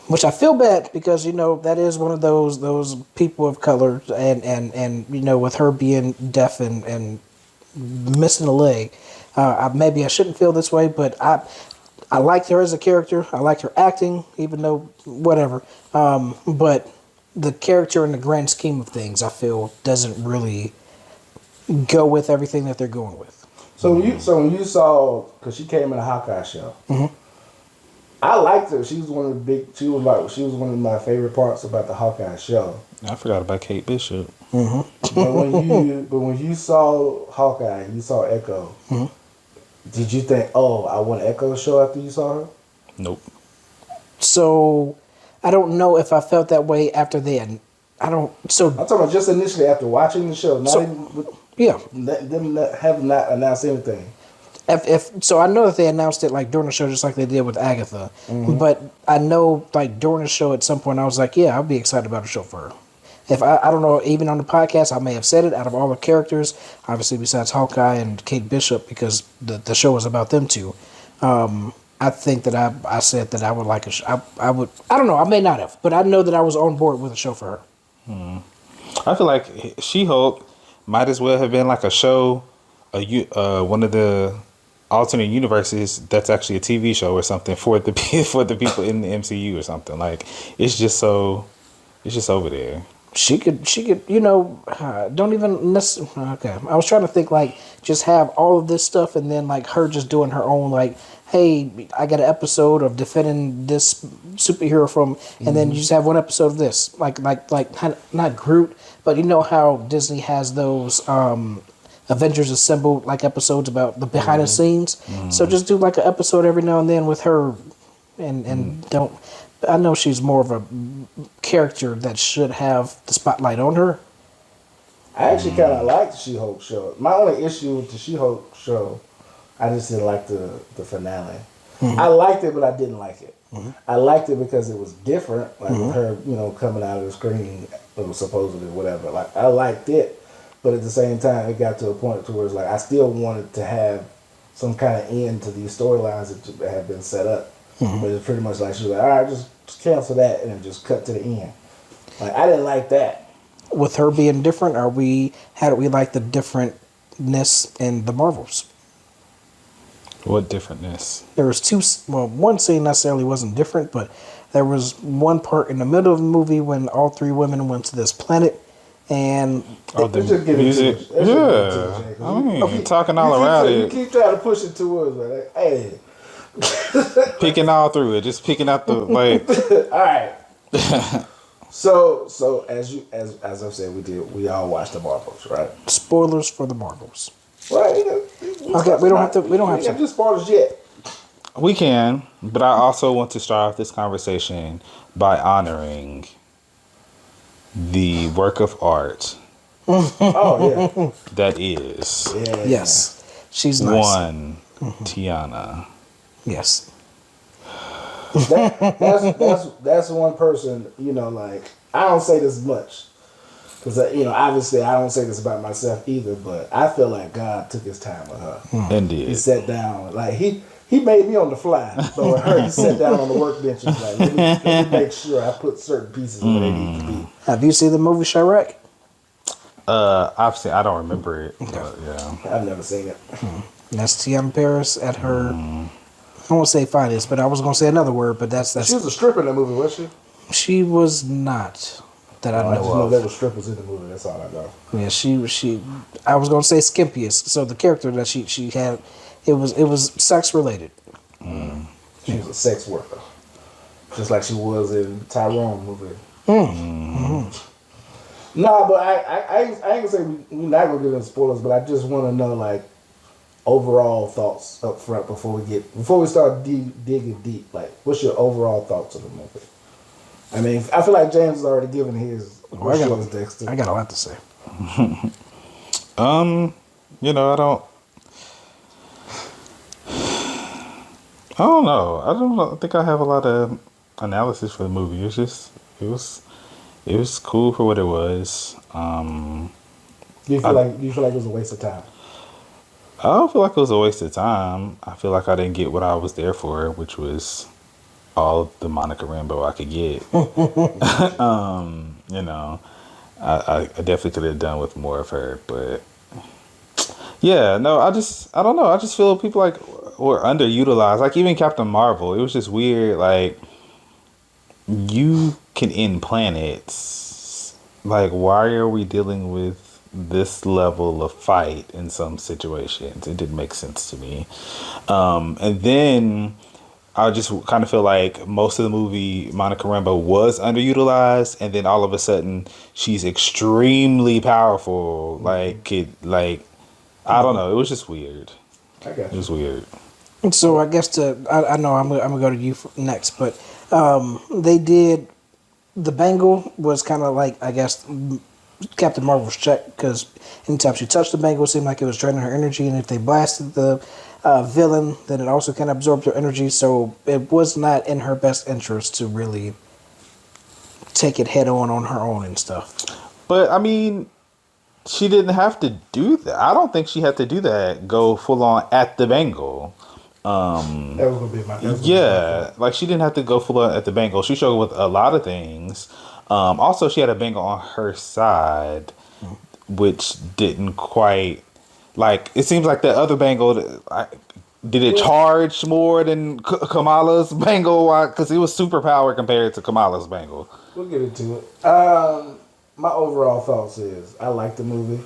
which I feel bad because, you know, that is one of those people of color, and you know, with her being deaf and missing a leg, maybe I shouldn't feel this way, but I liked her as a character. I liked her acting, even though whatever. But the character in the grand scheme of things, I feel, doesn't really go with everything that they're going with. So when you saw, because she came in a Hawkeye show, I liked her. She was one of my favorite parts about the Hawkeye show. I forgot about Kate Bishop. But when you saw Hawkeye, you saw Echo. Did you think, oh, I want Echo show after you saw her? Nope. So I don't know if I felt that way after then. So I'm talking about just initially after watching the show, them have not announced anything. So I know that they announced it like during the show, just like they did with Agatha. But I know like during the show at some point I was like, yeah, I'll be excited about a show for her. If I don't know, even on the podcast, I may have said it out of all the characters, obviously besides Hawkeye and Kate Bishop, because the show was about them two. I think that I said that I would like I don't know, I may not have, but I know that I was on board with a show for her. I feel like She-Hulk might as well have been like a show, one of the alternate universes that's actually a TV show or something for the people in the MCU or something. Like it's just over there. She could, don't even necessarily. Okay, I was trying to think like just have all of this stuff and then like her just doing her own like, hey, I got an episode of defending this superhero from, and then you just have one episode of this, like not Groot, but you know how Disney has those Avengers Assemble like episodes about the behind the scenes. So just do like an episode every now and then with her, and don't. I know she's more of a character that should have the spotlight on her. I actually kind of liked the She-Hulk show. My only issue with the She-Hulk show, I just didn't like the finale. I liked it, but I didn't like it. I liked it because it was different, like with her, coming out of the screen, supposedly whatever. Like I liked it, but at the same time, it got to a point to where it's like I still wanted to have some kind of end to these storylines that had been set up. But it's pretty much like she was like, all right, just cancel that and then just cut to the end. Like I didn't like that. With her being different, how did we like the differentness in the Marvels? What differentness? There was one scene necessarily wasn't different, but there was one part in the middle of the movie when all three women went to this planet, and The just give it music. to us. Let's just give it to us, Jay, 'cause I mean, you- talking you all keep around You it, keep trying to push it towards me. Like, hey, picking all through it, just picking out the like. all right. So as I've said, we all watched the Marvels, right? spoilers for the Marvels. Right. Okay, we don't have to. do spoilers yet. We can, but I also want to start off this conversation by honoring the work of art Oh that is yeah. Yeah. Yes, she's nice. one Tiana. Yes. That's one person. Like I don't say this much because obviously I don't say this about myself either. But I feel like God took his time with her. He Indeed. sat down like he made me on the fly. But with her, he sat down on the workbench and was like, let me make sure I put certain pieces where they need to be. Have you seen the movie Shrek? Obviously, I don't remember it. But yeah. I've never seen it. That's Tiana Paris at her. I won't say finest, but I was gonna say another word, but that's She was a stripper in the movie, was she? she was not that I I just know know of. there were strippers in the movie. That's all I know. Yeah, she. I was gonna say Skimpius. So the character that she had, it was sex related. She was a sex worker, just like she was in Tyrone movie. Nah, but I ain't gonna say we're not gonna get into spoilers, but I just want to know like overall thoughts up front before we start digging deep. Like, what's your overall thoughts of the movie? I mean, I feel like James has already given his. What's yours, Dexter? I got a lot to say. I don't know. I think I have a lot of analysis for the movie. It was cool for what it was. Do you feel like it was a waste of time? I don't feel like it was a waste of time. I feel like I didn't get what I was there for, which was all of the Monica Rambeau I could get. I definitely could have done with more of her, but yeah, no, I don't know. I just feel people like were underutilized. Like even Captain Marvel, it was just weird. Like you can end planets. Like why are we dealing with this level of fight in some situations? It didn't make sense to me. And then I just kind of feel like most of the movie, Monica Rambeau was underutilized, and then all of a sudden she's extremely powerful. I don't know. It was just weird. I got It you. was weird. So I guess I know I'm gonna go to you next, but they did the bangle was kind of like I guess Captain Marvel's check because anytime she touched the bangle, it seemed like it was draining her energy, and if they blasted the villain, then it also kind of absorbed her energy. So it was not in her best interest to really take it head on her own and stuff. But I mean, she didn't have to do that. I don't think she had to do that. Go full on at the bangle. That was gonna be my. Yeah, like she didn't have to go full on at the bangle. She showed with a lot of things. Also, she had a bangle on her side, which didn't quite like. It seems like the other bangle. Did it charge more than Kamala's bangle? Because it was super power compared to Kamala's bangle. We'll get into it. my overall thoughts is I like the movie.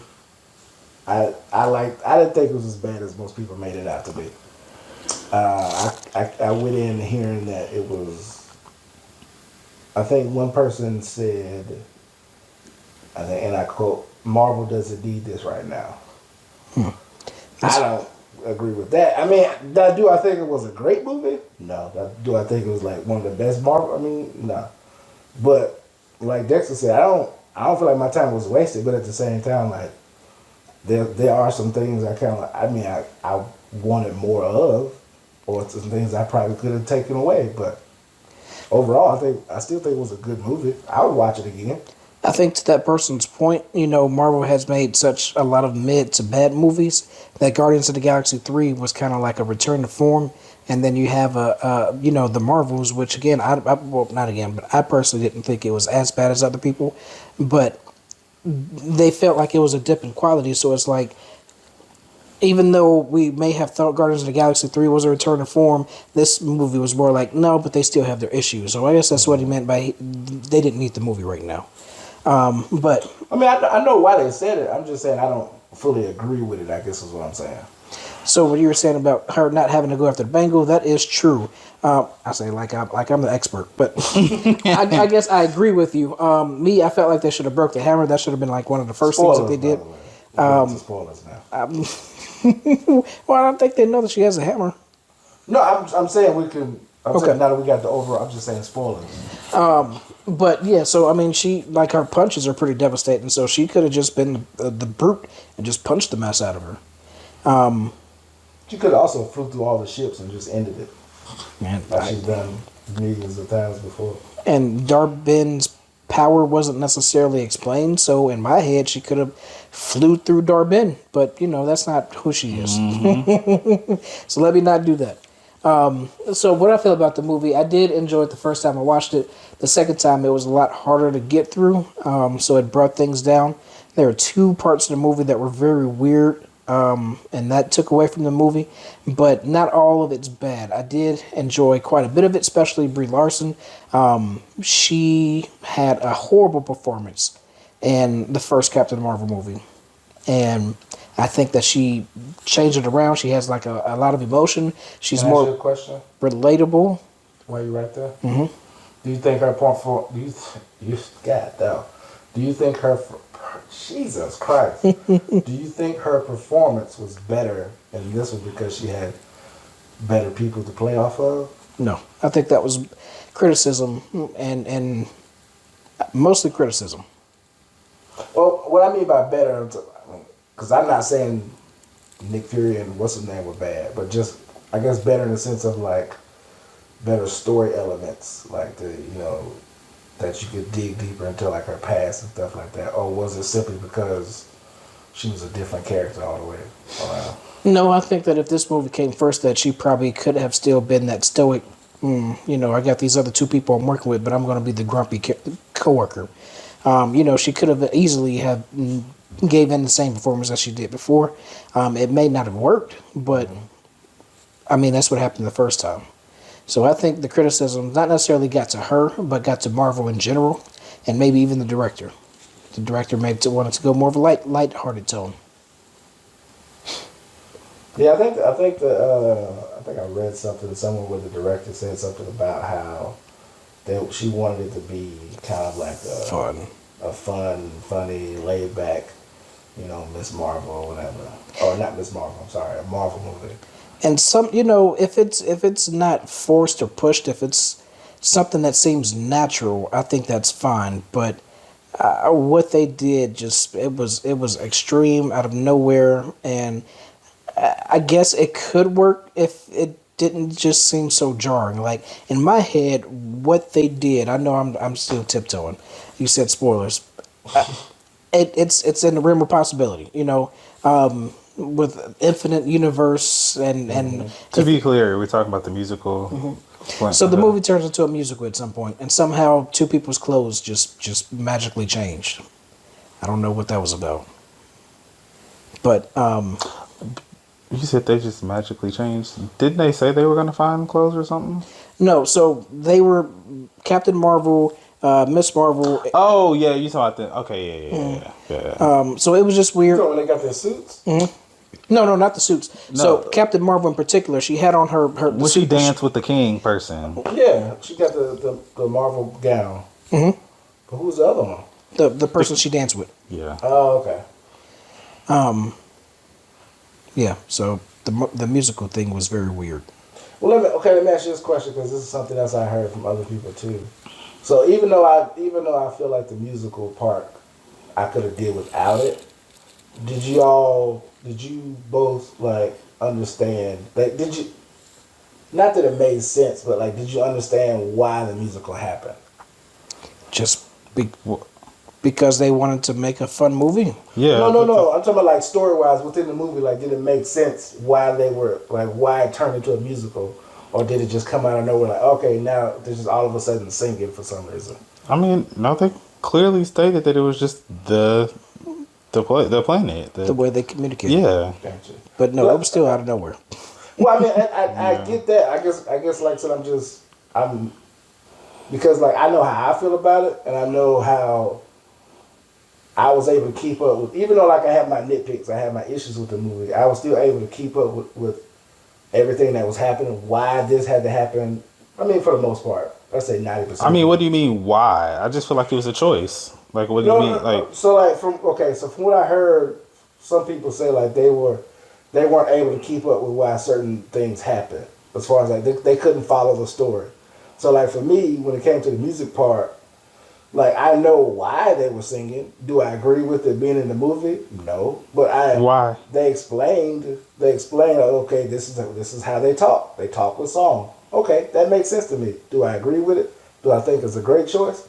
I didn't think it was as bad as most people made it out to be. I went in hearing that it was. I think one person said, I think, and I quote, "Marvel doesn't need this right now." I don't agree with that. I mean, do I think it was a great movie? No. Do I think it was like one of the best Marvel? I mean, no. But like Dexter said, I don't feel like my time was wasted. But at the same time, like there are some things I kind of, I mean, I wanted more of, or some things I probably could have taken away. But overall, I still think it was a good movie. I would watch it again. I think to that person's point, you know, Marvel has made such a lot of mid to bad movies that Guardians of the Galaxy 3 was kind of like a return to form. And then you have, you know, the Marvels, which again, well, not again, but I personally didn't think it was as bad as other people. But they felt like it was a dip in quality. So it's like, even though we may have thought Guardians of the Galaxy 3 was a return to form, this movie was more like, no, but they still have their issues. So I guess that's what he meant by they didn't need the movie right now. But I mean, I know why they said it. I'm just saying I don't fully agree with it, I guess is what I'm saying. so what you were saying about her not having to go after the Bengal, that is true. I say like I'm the expert, but I guess I agree with you. Me, I felt like they should have broke the hammer. That should have been like one of the first things that they did. Spoilers now. Well, I don't think they know that she has a hammer. No, I'm saying we can. I'm Okay. saying now that we got the overall, I'm just saying spoilers. But yeah, so I mean, she like her punches are pretty devastating. So she could have just been the brute and just punched the mess out of her. She could have also flew through all the ships and just ended it, Man, like she's done millions of times before. and Darbin's power wasn't necessarily explained. So in my head, she could have flew through Darbin, but you know that's not who she is. So let me not do that. So what I feel about the movie, I did enjoy it the first time I watched it. The second time, it was a lot harder to get through, so it brought things down. There are two parts of the movie that were very weird, and that took away from the movie, but not all of it's bad. I did enjoy quite a bit of it, especially Brie Larson. She had a horrible performance in the first Captain Marvel movie, and I think that she changed it around. She has like a lot of emotion. She's Can I ask you a more question? relatable. While you right there. Mm-hmm. Do you think her Do you think her? Jesus Christ. Do you think her performance was better in this one because she had better people to play off of? No, I think that was criticism and mostly criticism. Well, what I mean by better, because I'm not saying Nick Fury and what's his name were bad, but just I guess better in the sense of like better story elements, like that you could dig deeper into like her past and stuff like that, or was it simply because she was a different character all the way around? No, I think that if this movie came first, that she probably could have still been that stoic. I got these other two people I'm working with, but I'm going to be the grumpy coworker. She could have easily have gave in the same performance as she did before. It may not have worked, but I mean that's what happened the first time. So I think the criticism not necessarily got to her, but got to Marvel in general, and maybe even the director. The director maybe wanted to go more of a light-hearted tone. Yeah, I think I read something somewhere where the director said something about how she wanted it to be kind of like a fun, funny, laid back, Miss Marvel or whatever, or not Miss Marvel. I'm sorry, a Marvel movie. And some, if it's not forced or pushed, if it's something that seems natural, I think that's fine. But what they did it was extreme out of nowhere, and I guess it could work if it didn't just seem so jarring. Like in my head, what they did, I know I'm still tiptoeing. You said spoilers. It's in the realm of possibility, with infinite universe and to be clear, we're talking about the musical. So the movie turns into a musical at some point, and somehow two people's clothes just magically changed. I don't know what that was about, but You said they just magically changed. Didn't they say they were going to find clothes or something? no. So they were Captain Marvel. Miss Marvel. Oh yeah, you talking about the okay, yeah. So it was just You weird. know when they got their suits? No, not the suits. So Captain Marvel in particular, she had on her When she danced with the king person, Yeah, she got the Marvel gown. Mm-hmm. But who's the other one? the person she danced with. yeah. Oh, okay. Yeah. So the musical thing was very weird. Well, let me ask you this question because this is something else I heard from other people too. So even though I feel like the musical part I could have did without it, did you both like understand? Like, did you? Not that it made sense, but like, did you understand why the musical happened? Just because they wanted to make a fun movie. Yeah. No. I'm talking about like story wise within the movie. Like, did it make sense why they were like why it turned into a musical, or did it just come out of nowhere? Like, okay, now they're just all of a sudden singing for some reason. I mean, no, they clearly stated that it was just the planet. The way they communicated. Yeah. Gotcha. But no, it was still out of nowhere. Well, I mean, I get that. I guess, like I said, I'm because like I know how I feel about it, and I know how I was able to keep up with. Even though like I have my nitpicks, I have my issues with the movie. I was still able to keep up with everything that was happening. Why this had to happen? I mean, for the most part, let's say 90%. I mean, what do you mean? Why? I just feel like it was a choice. Like, what do you mean? Like, so like from what I heard, some people say like they weren't able to keep up with why certain things happened. As far as like they couldn't follow the story. So like for me, when it came to the music part, like I know why they were singing. Do I agree with it being in the movie? No, but why? They explained. Okay, this is how they talk. They talk with song. Okay, that makes sense to me. Do I agree with it? Do I think it's a great choice?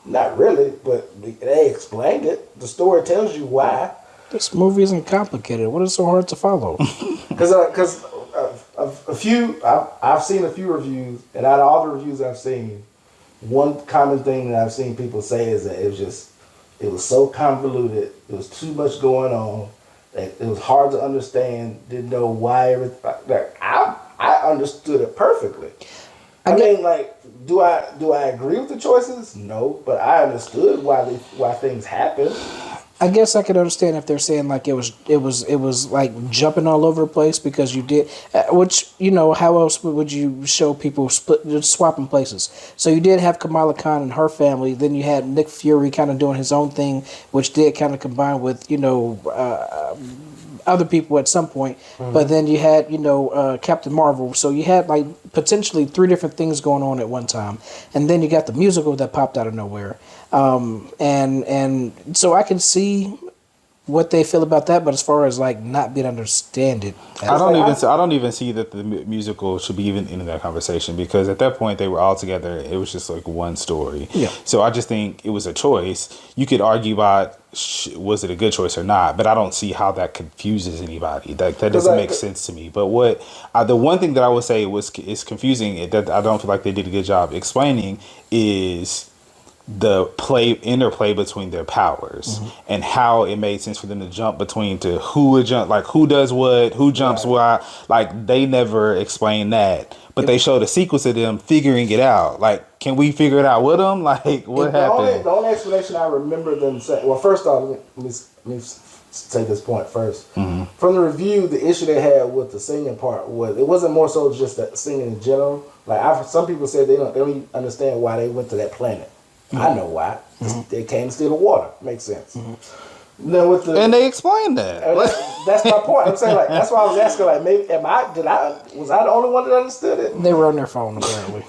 Not really, but they explained it. The story tells you why. This movie isn't complicated. What is so hard to follow? Because I've seen a few reviews, and out of all the reviews I've seen, one common thing that I've seen people say is that it was so convoluted. It was too much going on. That it was hard to understand. Didn't know why everything. Like I understood it perfectly. I mean, like, do I agree with the choices? No, but I understood why things happen. I guess I could understand if they're saying like it was like jumping all over the place because you did, which how else would you show people swapping places? So you did have Kamala Khan and her family. Then you had Nick Fury kind of doing his own thing, which did kind of combine with other people at some point. Mm-hmm. But then you had Captain Marvel. So you had like potentially 3 different things going on at one time, and then you got the musical that popped out of nowhere. And so I can see what they feel about that, but as far as like not being understand it, I don't even see that the musical should be even in that conversation because at that point they were all together. It was just like one story. Yeah. So I just think it was a choice. You could argue about was it a good choice or not, but I don't see how that confuses anybody. That doesn't make sense to me. But the one thing that I would say is confusing that I don't feel like they did a good job explaining is the interplay between their powers and how it made sense for them to jump between to who would jump, like who does what, who jumps why. Like they never explained that, but they showed a sequence of them figuring it out. Like, can we figure it out with them? Like, what happened? The only explanation I remember them saying. Well, first off, let me say this point first. Mm-hmm. From the review, the issue they had with the singing part was it wasn't more so just that singing in general. Like some people said they don't even understand why they went to that planet. Mm-hmm. I know why. Mm-hmm. They came to steal the water. Makes sense. Mm-hmm. Then and they explained that. That's my point. I'm saying like that's why I was asking like maybe was I the only one that understood it? They were on their phone apparently.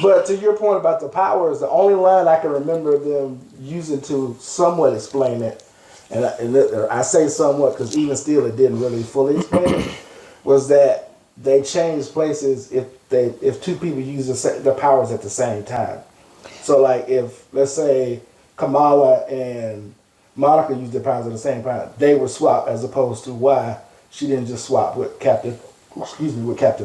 But to your point about the powers, the only line I can remember them using to somewhat explain it, and I say somewhat because even still it didn't really fully explain it, was that they changed places if 2 people use the powers at the same time. So, like, if, let's say, Kamala and Monica used their powers at the same time, they would swap as opposed to why she didn't just swap with Captain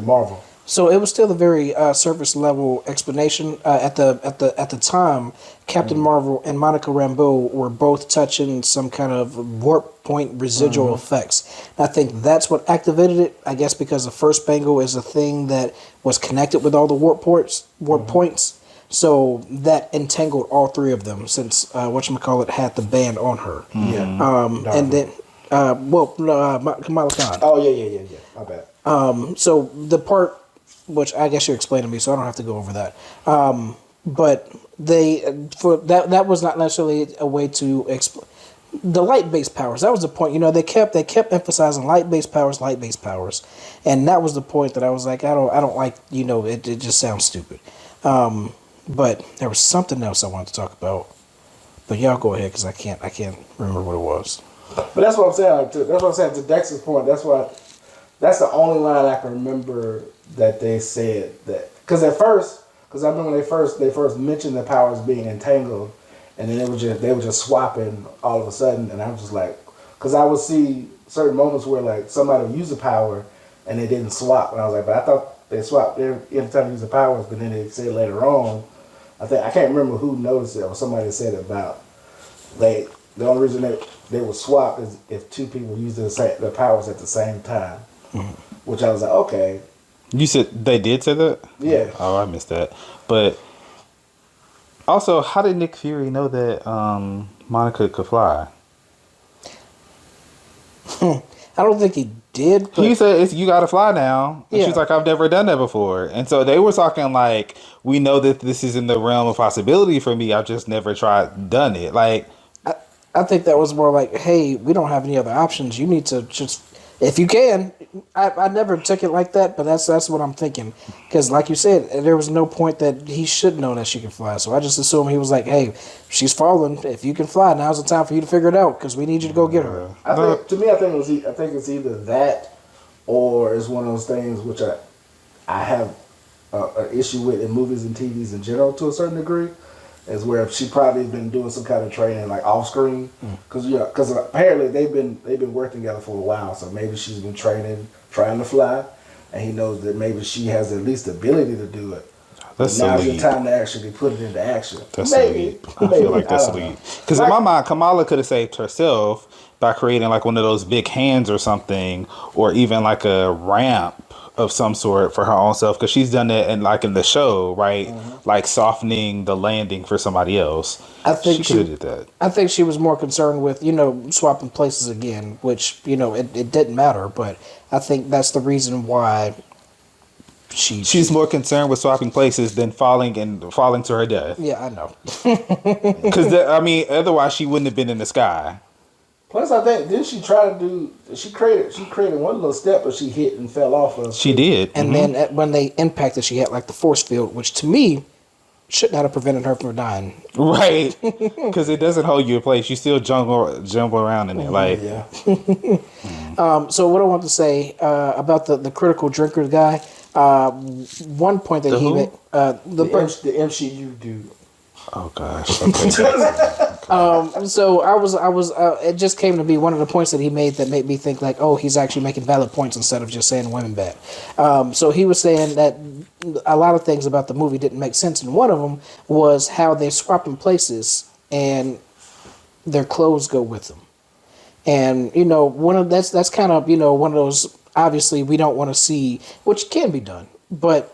Marvel. So it was still a very surface level explanation. At the time, Captain Marvel and Monica Rambeau were both touching some kind of warp point residual effects. And I think that's what activated it. I guess because the first bangle is a thing that was connected with all the warp points. So that entangled all three of them since whatchamacallit had the band on her. Yeah. And then, Kamala Khan. Oh yeah. My bad. So the part, which I guess you explained to me, so I don't have to go over that. But that was not necessarily a way to explain the light-based powers. That was the point. You know, they kept emphasizing light-based powers, and that was the point that I was like, I don't like. You know, it just sounds stupid. But there was something else I wanted to talk about. But y'all go ahead because I can't remember what it was. But that's what I'm saying. That's what I'm saying. To Dexter's point, that's the only line I can remember that they said that. Because I remember when they first mentioned the powers being entangled, and then they were just swapping all of a sudden, and I was just like, because I would see certain moments where like somebody would use a power and they didn't swap, and I was like, but I thought they swapped every time they use the powers, but then they said later on, I can't remember who noticed it or somebody said it about the only reason they would swap is if two people use their powers at the same time, which I was like, okay. You said they did say that? Yeah. Oh, I missed that. But also, how did Nick Fury know that Monica could fly? I don't think he did. But He said, you got to fly now. And Yeah. she's like, I've never done that before. And so they were talking like, we know that this is in the realm of possibility for me. I've just never done it. Like, I think that was more like, hey, we don't have any other options. You need to just, if you can. I never took it like that, but that's what I'm thinking. Because like you said, there was no point that he should know that she can fly. So I just assumed he was like, hey, she's falling. If you can fly, now's the time for you to figure it out because we need you to go get her. I think it's either that or it's one of those things which I have an issue with in movies and TVs in general to a certain degree, is where she probably been doing some kind of training like off screen, because apparently they've been working together for a while, so maybe she's been trying to fly, and he knows that maybe she has at least the ability to do it. that's Now's elite. the time to actually put it into action. That's Maybe. elite. I feel like that's I don't know. elite. Because in my mind, Kamala could have saved herself by creating like one of those big hands or something, or even like a ramp of some sort for her own self. Because she's done that in the show, right? Like softening the landing for somebody else. I think she could have did that. I think she was more concerned with, swapping places again, which, it didn't matter. But I think that's the reason why She's more concerned with swapping places than falling to her death. Yeah, I know. Because otherwise she wouldn't have been in the sky. Plus, I think didn't she try to do? She created one little step, but she hit and fell off of. She did. And then when they impacted, she had like the force field, which to me should not have prevented her from dying. Right. Because it doesn't hold you in place. You still jump around in it. Like, Yeah. So what I want to say about the critical drinker guy, one point that The he who? made, The MCU dude. oh gosh. Okay. So I was it just came to be one of the points that he made that made me think like, oh, he's actually making valid points instead of just saying women bad. So he was saying that a lot of things about the movie didn't make sense, and one of them was how they swapped in places and their clothes go with them. And that's kind of one of those, obviously we don't want to see, which can be done, but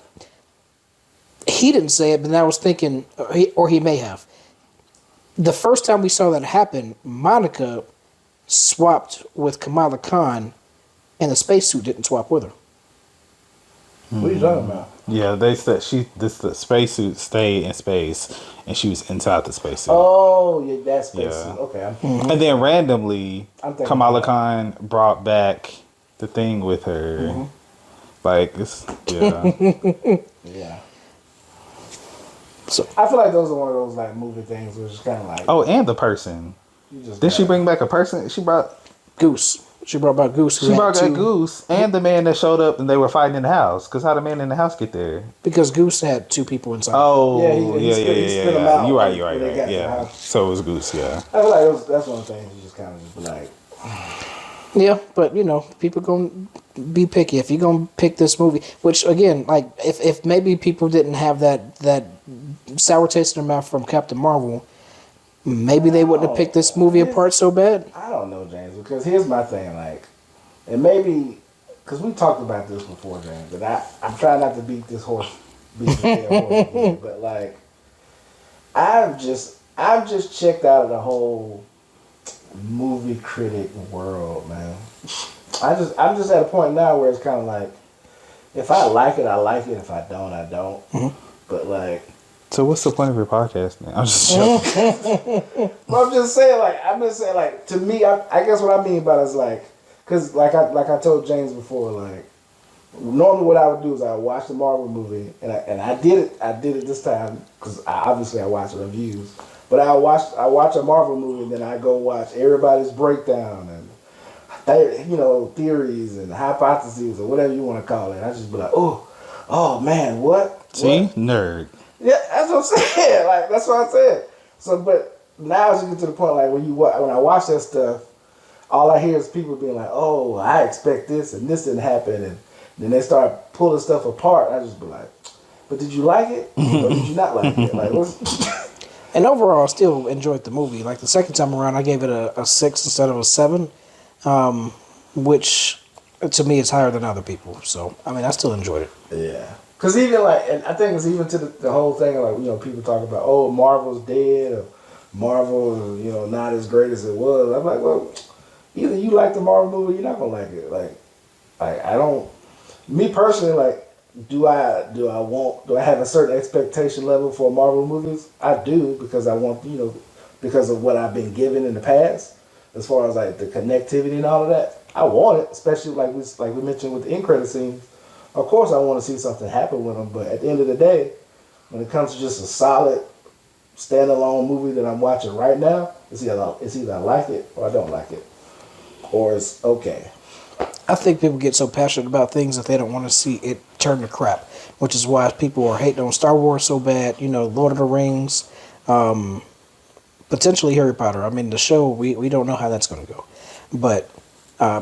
he didn't say it, but I was thinking, or he may have. The first time we saw that happen, Monica swapped with Kamala Khan, and the spacesuit didn't swap with her. What are you talking about? Yeah, they said the spacesuit stayed in space, and she was inside the spacesuit. Oh, yeah, that's spacesuit. Yeah. Okay. And then randomly, I'm thinking Kamala about Khan brought back the thing with her. Like, it's, yeah. Yeah. So I feel like those are one of those like movie things, which is kind of like. Oh, and the person. You just Did she gotta- bring back a person? She brought She brought back Goose. who She had brought back two- Goose and the man that showed up and they were fighting in the house. Because how the man in the house get there? because Goose had two people inside. Oh, Yeah, yeah, he spit them yeah. out You're right, when you're right, they got to the yeah. house. So it was Goose, yeah. I feel like that's one of the things you just kind of just be like. Yeah, but people gonna be picky. If you're gonna pick this movie, which again, like if maybe people didn't have that sour taste in their mouth from Captain Marvel, maybe they wouldn't have picked this movie apart so bad. I don't know, James, because here's my thing, like, and maybe because we talked about this before, James, and I'm trying not to beat this dead horse again, but like, I've just checked out of the whole movie critic world, man. I'm just at a point now where it's kind of like, if I like it, I like it. If I don't, I don't. But like, So what's the point of your podcast now? I'm just joking. but I'm just saying, like, to me, I guess what I mean by it is like, because like I told James before, like, normally what I would do is I would watch the Marvel movie, and I did it this time because obviously I watch reviews, but I watch a Marvel movie and then I go watch everybody's breakdown and theories and hypotheses or whatever you want to call it. I just be like, oh man, what? See, What? nerd. Yeah, that's what I'm saying. Like, that's what I said. So, but now as you get to the point, like when I watch that stuff, all I hear is people being like, "Oh, I expect this and this didn't happen," and then they start pulling stuff apart. I just be like, "But did you like it or did you not like it?" Like, And overall, I still enjoyed the movie. Like the second time around, I gave it a 6 instead of a 7, which to me is higher than other people. So I mean, I still enjoyed it. yeah. Because even like, and I think it's even to the whole thing of like, people talk about, oh, Marvel's dead or Marvel, not as great as it was. I'm like, well, either you like the Marvel movie or you're not gonna like it. Like I don't. Me personally, like, do I have a certain expectation level for Marvel movies? I do because I want because of what I've been given in the past, as far as like the connectivity and all of that. I want it, especially like we mentioned with the end credit scenes. Of course, I want to see something happen with them, but at the end of the day, when it comes to just a solid standalone movie that I'm watching right now, it's either I like it or I don't like it, or it's okay. I think people get so passionate about things that they don't want to see it turn to crap, which is why people are hating on Star Wars so bad. Lord of the Rings, potentially Harry Potter. I mean, the show, we don't know how that's going to go. But,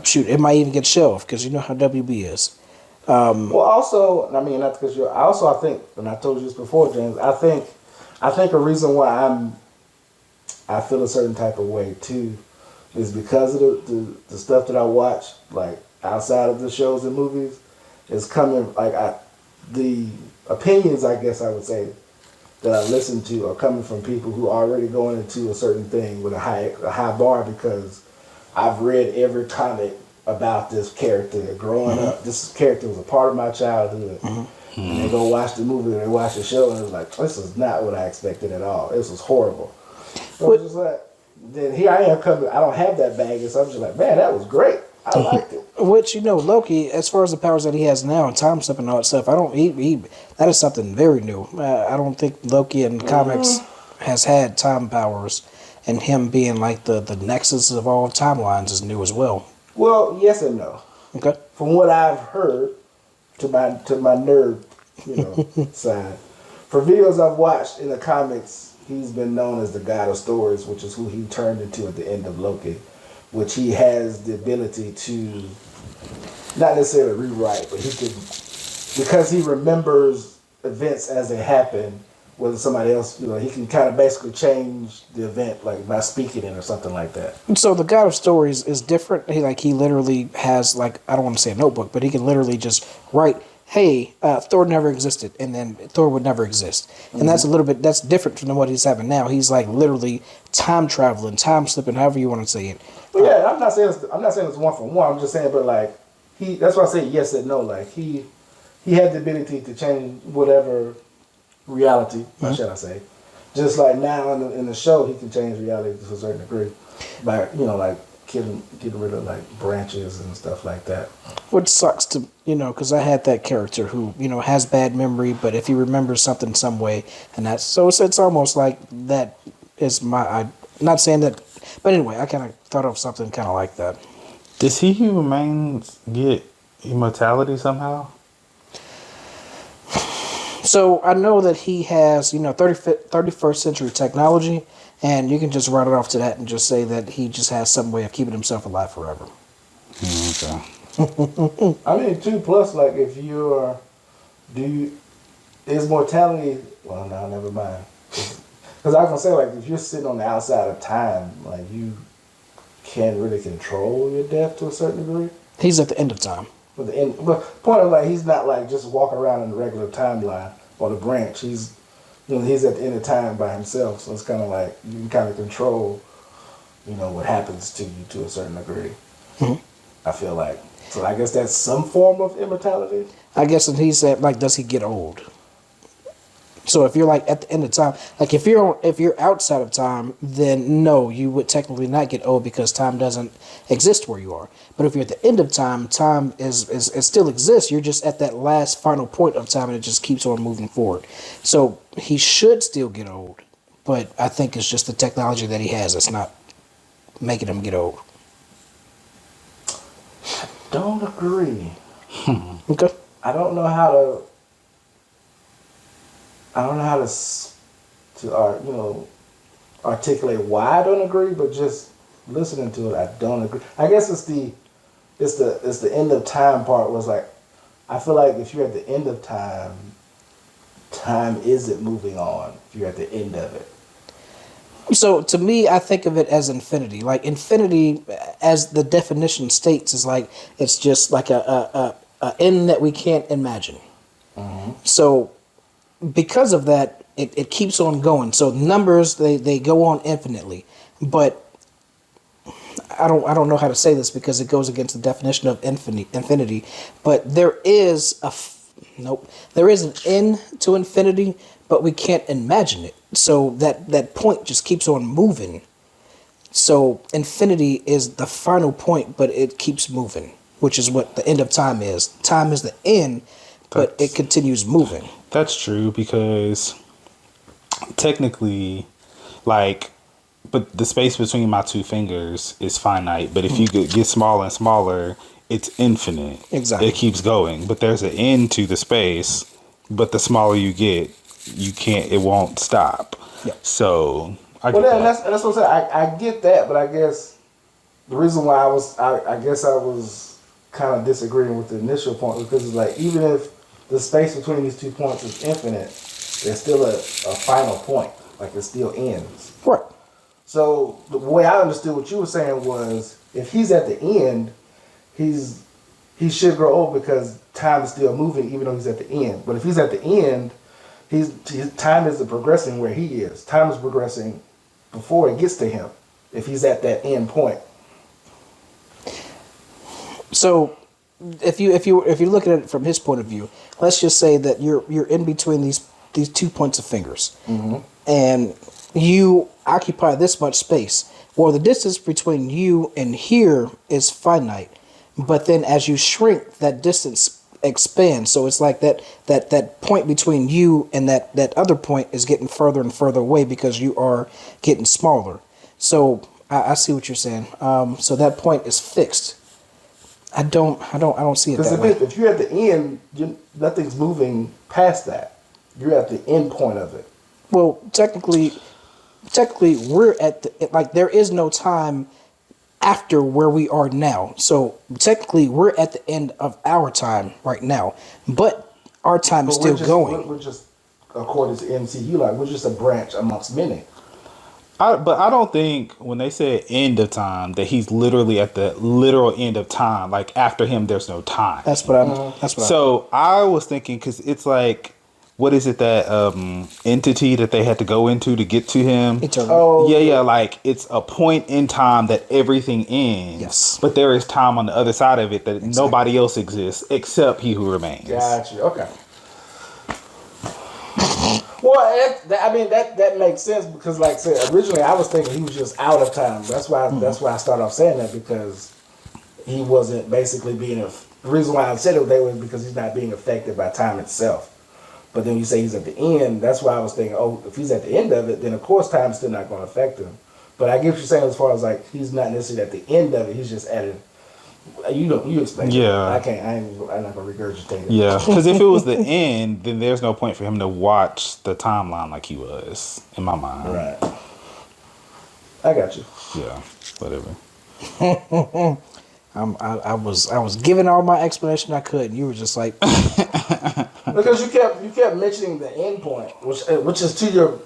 shoot, it might even get shelved because you know how WB is. Well, also, I mean, not because I think, and I told you this before, James. I think a reason why I feel a certain type of way too is because of the stuff that I watch, like outside of the shows and movies, is coming like the opinions, I guess I would say, that I listen to are coming from people who are already going into a certain thing with a high bar because I've read every comic about this character growing up. This character was a part of my childhood. And they go watch the movie and they watch the show and it's like, this is not what I expected at all. This was horrible. So it's just like, then here I am coming, I don't have that baggage, so I'm just like, man, that was great. I liked it. Which, Loki, as far as the powers that he has now and time slip and all that stuff, that is something very new. I don't think Loki in comics has had time powers, and him being like the nexus of all timelines is new as well. Well, yes and no. Okay. From what I've heard, to my nerd, side, for videos I've watched in the comics, he's been known as the God of Stories, which is who he turned into at the end of Loki, which he has the ability to not necessarily rewrite, but he can, because he remembers events as they happen. Whether somebody else, he can kind of basically change the event, like by speaking it or something like that. So the God of Stories is different. He literally has, like, I don't want to say a notebook, but he can literally just write, hey, Thor never existed, and then Thor would never exist. And that's different from what he's having now. He's like literally time traveling, time slipping, however you want to say it. Well, yeah, I'm not saying it's one for one. I'm just saying, but like that's why I say yes and no. Like he had the ability to change whatever reality, how should I say? Just like now in the show, he can change reality to a certain degree, by like getting rid of like branches and stuff like that. Which sucks to because I had that character who has bad memory, but if he remembers something some way, and that's so it's almost like that is I'm not saying that, but anyway, I kind of thought of something kind of like that. Does He Who Remains get immortality somehow? So I know that he has, 31st century technology, and you can just run it off to that and just say that he just has some way of keeping himself alive forever. Okay. I mean, too, plus, like, if is mortality, well, no, never mind. Because I was going to say, like, if you're sitting on the outside of time, like, you can't really control your death to a certain degree. He's at the end of time. But the point of, like, he's not like just walking around in the regular timeline or the branch. He's he's at the end of time by himself, so it's kind of like you can kind of control, what happens to you to a certain degree. I feel like. So I guess that's some form of immortality. I guess, and he said, like, does he get old? So if you're like at the end of time, like if you're outside of time, then no, you would technically not get old because time doesn't exist where you are. But if you're at the end of time, time is it still exists. You're just at that last final point of time, and it just keeps on moving forward. So he should still get old, but I think it's just the technology that he has that's not making him get old. Don't agree. Okay. I don't know how to. Articulate why I don't agree, but just listening to it, I don't agree. I guess it's the end of time part was like, I feel like if you're at the end of time, time isn't moving on. If you're at the end of it. So to me, I think of it as infinity. Like infinity, as the definition states, is like it's just like a end that we can't imagine. So because of that, it keeps on going. So numbers they go on infinitely, but I don't know how to say this because it goes against the definition of infinity. But there is there is an end to infinity, but we can't imagine it. So that point just keeps on moving. So infinity is the final point, but it keeps moving, which is what the end of time is. Time is the end, but it continues moving. That's true because technically, but the space between my two fingers is finite. But if you get smaller and smaller, it's infinite. Exactly. It keeps going. But there's an end to the space. But the smaller you get, it won't stop. Yeah. So I Well, get then, that. that's what I'm saying. I get that, but I guess the reason why I was kind of disagreeing with the initial point was because it's like even if the space between these 2 points is infinite, there's still a final point. Like it still ends. Right. So the way I understood what you were saying was if he's at the end, he should grow old because time is still moving even though he's at the end. But if he's at the end, his time isn't progressing where he is. Time is progressing before it gets to him if he's at that end point. So if you look at it from his point of view, let's just say that you're in between these 2 points of fingers, and you occupy this much space. Well, the distance between you and here is finite, but then as you shrink, that distance expands. So it's like that point between you and that other point is getting further and further away because you are getting smaller. So I see what you're saying. So that point is fixed. I don't see it that way. Because if you're at the end, nothing's moving past that. You're at the end point of it. Well, technically, we're at there is no time after where we are now. So technically, we're at the end of our time right now, but our time is still going. We're just, according to MCU, we're just a branch amongst many. But I don't think when they say end of time that he's literally at the literal end of time. Like after him, there's no time. That's what I'm. So I was thinking because it's like, what is it that entity that they had to go into to get to him? Eternal. Oh, Yeah. Like it's a point in time that everything ends. Yes. But there is time on the other side of it that nobody else exists except he who remains. Gotcha. Okay. Well, that makes sense because, like I said, originally I was thinking he was just out of time. That's why I started off saying that because he wasn't basically being. The reason why I said it that way was because he's not being affected by time itself. But then you say he's at the end. That's why I was thinking, if he's at the end of it, then of course time's still not going to affect him. But I get what you're saying as far as like he's not necessarily at the end of it. He's just at it. You explain. Yeah. It. I'm not gonna regurgitate it. Yeah, because if it was the end, then there's no point for him to watch the timeline like he was in my mind. Right. I got you. Yeah. Whatever. I was giving all my explanation I could, and you were just like, because you kept mentioning the end point, which is to your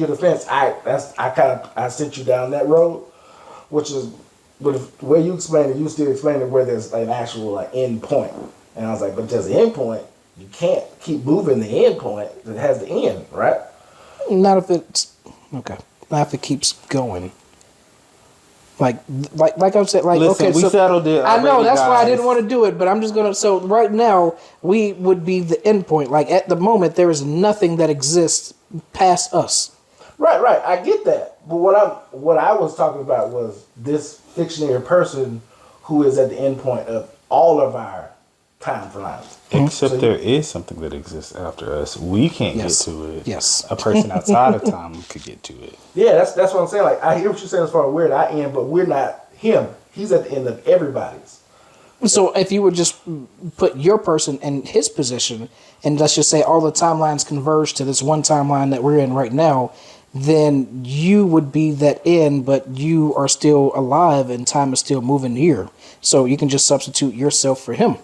defense. I sent you down that road, which is. But where you explained it, you still explained it where there's an actual end point. And I was like, but if there's an end point, you can't keep moving the end point that has the end, right? Not if it's okay. Not if it keeps going. Like I said, like Listen, okay, we so settled it I know already, that's why I guys. didn't want to do it, but I'm just gonna. So right now, we would be the end point. Like at the moment, there is nothing that exists past us. Right. I get that, but what I was talking about was this fictionary person who is at the end point of all of our time lines. Except So there is something that exists after us. We can't Yes. get to it. Yes. A person outside of time could get to it. Yeah, that's what I'm saying. Like I hear what you're saying as far as where I am, but we're not him. He's at the end of everybody's. So if you would just put your person in his position, and let's just say all the timelines converge to this one timeline that we're in right now, then you would be that end, but you are still alive and time is still moving here. So you can just substitute yourself for him.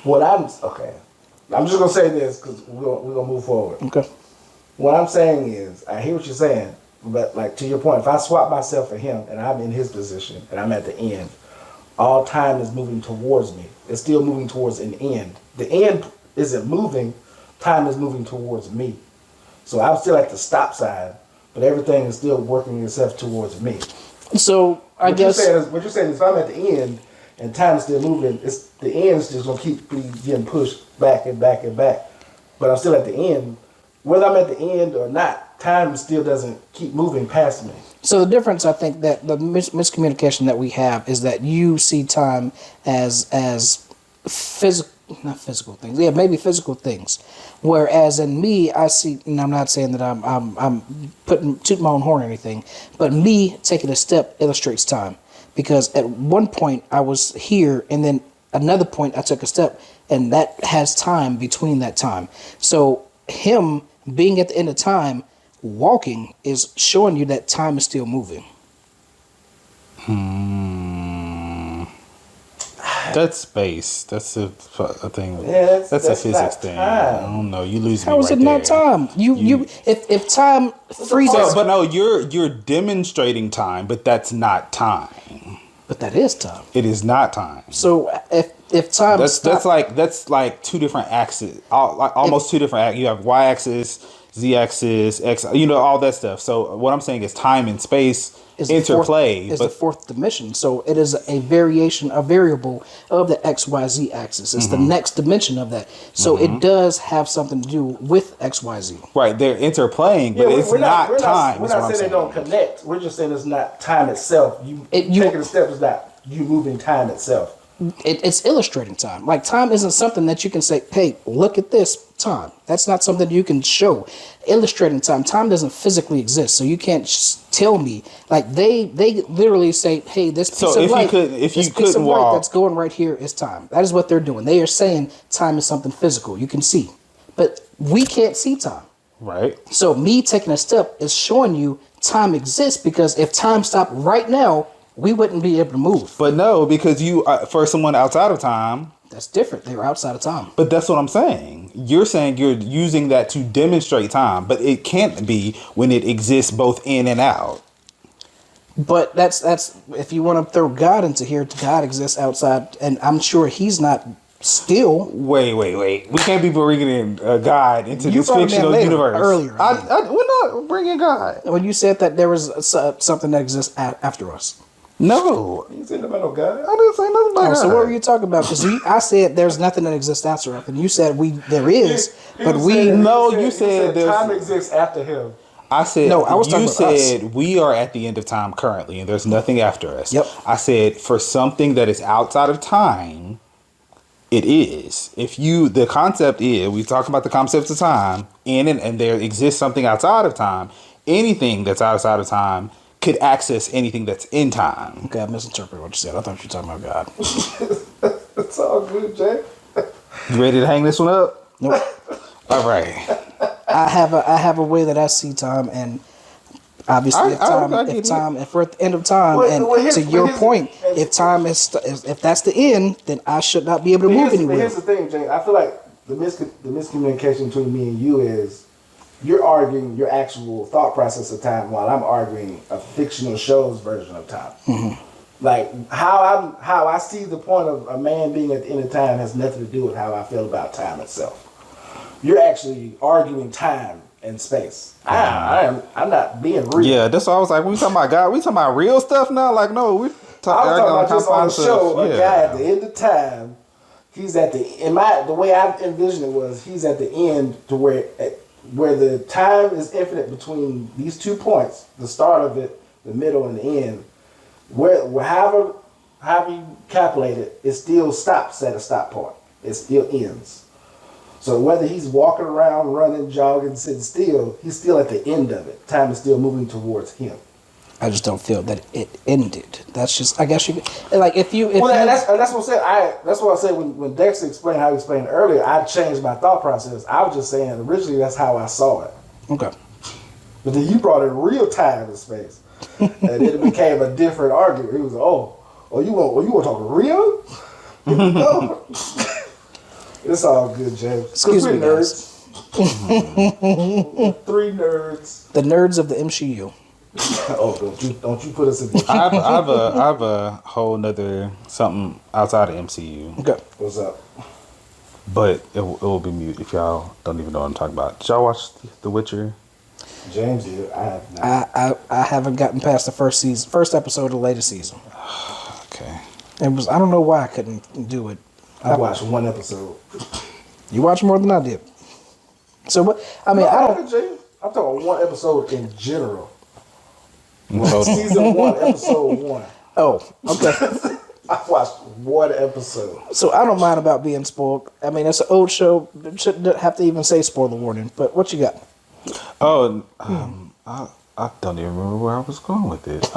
What I'm okay. I'm just gonna say this because we're gonna move forward. Okay. What I'm saying is, I hear what you're saying, but like to your point, if I swap myself for him and I'm in his position and I'm at the end, all time is moving towards me. It's still moving towards an end. The end isn't moving. Time is moving towards me. So I'm still at the stop sign, but everything is still working itself towards me. So I What guess you're saying is if I'm at the end and time is still moving, it's the end is just gonna keep getting pushed back and back and back. But I'm still at the end. Whether I'm at the end or not, time still doesn't keep moving past me. so. The difference, I think, that the miscommunication that we have is that you see time as physical, not physical things. Yeah, maybe physical things. Whereas in me, I see, and I'm not saying that I'm tooting my own horn or anything, but me taking a step illustrates time. Because at one point I was here, and then another point I took a step, and that has time between that time. So him being at the end of time, walking, is showing you that time is still moving. That's space. That's a thing. Yeah, that's a that's physics not thing. time. I don't know. You lose me How is right it not there. time? You if time freezes, So, but no, you're demonstrating time, but that's not time. but that is time. It is not time. So if time That's like two different axes, almost two different. You have y axis, z axis, x. All that stuff. So what I'm saying is time and space is interplay. the fourth dimension. So it is a variable of the XYZ axis. It's the next dimension of that. So it does have something to do with XYZ. Right, they're interplaying, but it's not time. We're is what not I'm saying they don't connect. We're just saying it's not time itself. You taking a step is not you moving time itself. It's illustrating time. Like time isn't something that you can say, hey, look at this time. That's not something you can show. Illustrating time. Time doesn't physically exist. So you can't tell me. Like they literally say, hey, this piece So of if you light, couldn't- if you this piece of couldn't light walk- that's going right here is time. That is what they're doing. They are saying time is something physical. You can see. But we can't see time. Right. So me taking a step is showing you time exists, because if time stopped right now, we wouldn't be able to move. But no, because you for someone outside of time. That's different. They were outside of time. But that's what I'm saying. You're saying you're using that to demonstrate time, but it can't be when it exists both in and out. But that's if you want to throw God into here, God exists outside, and I'm sure he's not still. Wait. We can't be bringing in God into You this brought him in fictional later, universe. earlier. We're not bringing God. When you said that there was something that exists after us. No. You said about no God. I didn't say nothing about Oh, God. so what were you talking about? Because I said there's nothing that exists after us, and you said there is, but we. you said there's- time exists after him. I said, No, I was talking you about us. said we are at the end of time currently, and there's nothing after us. Yep. I said for something that is outside of time, it is. The concept is, we talk about the concept of time, and there exists something outside of time. Anything that's outside of time could access anything that's in time. Okay, I misinterpreted what you said. I thought you were talking about God. It's all good, Jay. You ready to hang this one up? Nope. All right. I have a way that I see time, and obviously, if we're at the end of time, to your point, if time if that's the end, then I should not be able to move But anywhere. here's the thing, Jay. I feel like the miscommunication between me and you is you're arguing your actual thought process of time while I'm arguing a fictional show's version of time. Mm-hmm. Like how I see the point of a man being at the end of time has nothing to do with how I feel about time itself. you're actually arguing time and space. I'm not being real. Yeah, that's why I was like, we talking about God, we talking about real stuff now. Like, no, we I was talking about just on the show, a guy at the end of time. He's at the way I envisioned it was he's at the end to where the time is infinite between these 2 points, the start of it, the middle, and the end. Where however you calculate it, it still stops at a stop point. It still ends. So whether he's walking around, running, jogging, sitting still, he's still at the end of it. Time is still moving towards him. I just don't feel that it ended. That's just, I guess you could, like if you. That's what I'm saying. That's what I said when Dexter explained how he explained earlier. I changed my thought process. I was just saying originally that's how I saw it. Okay. But then you brought in real time and space, and then it became a different argument. It was you want to talk real? Here we go. It's all good, James. Excuse me, nerds. 3 nerds. The nerds of the MCU. Oh, don't you put us in the I have a whole nother something outside of MCU, Okay. What's up? but it will be mute if y'all don't even know what I'm talking about. Did y'all watch The Witcher? James did. I have not. I haven't gotten past the first episode of the latest season. Okay. It was, I don't know why I couldn't do it. I watched 1 episode. You watched more than I did. So what? I mean, No, I I don't. haven't, James. I'm talking 1 episode in general. So- Season 1, episode 1. Oh, okay. I watched 1 episode. So I don't mind about being spoiled. I mean, it's an old show. Shouldn't have to even say spoiler warning. But what you got? Oh, I don't even remember where I was going with it.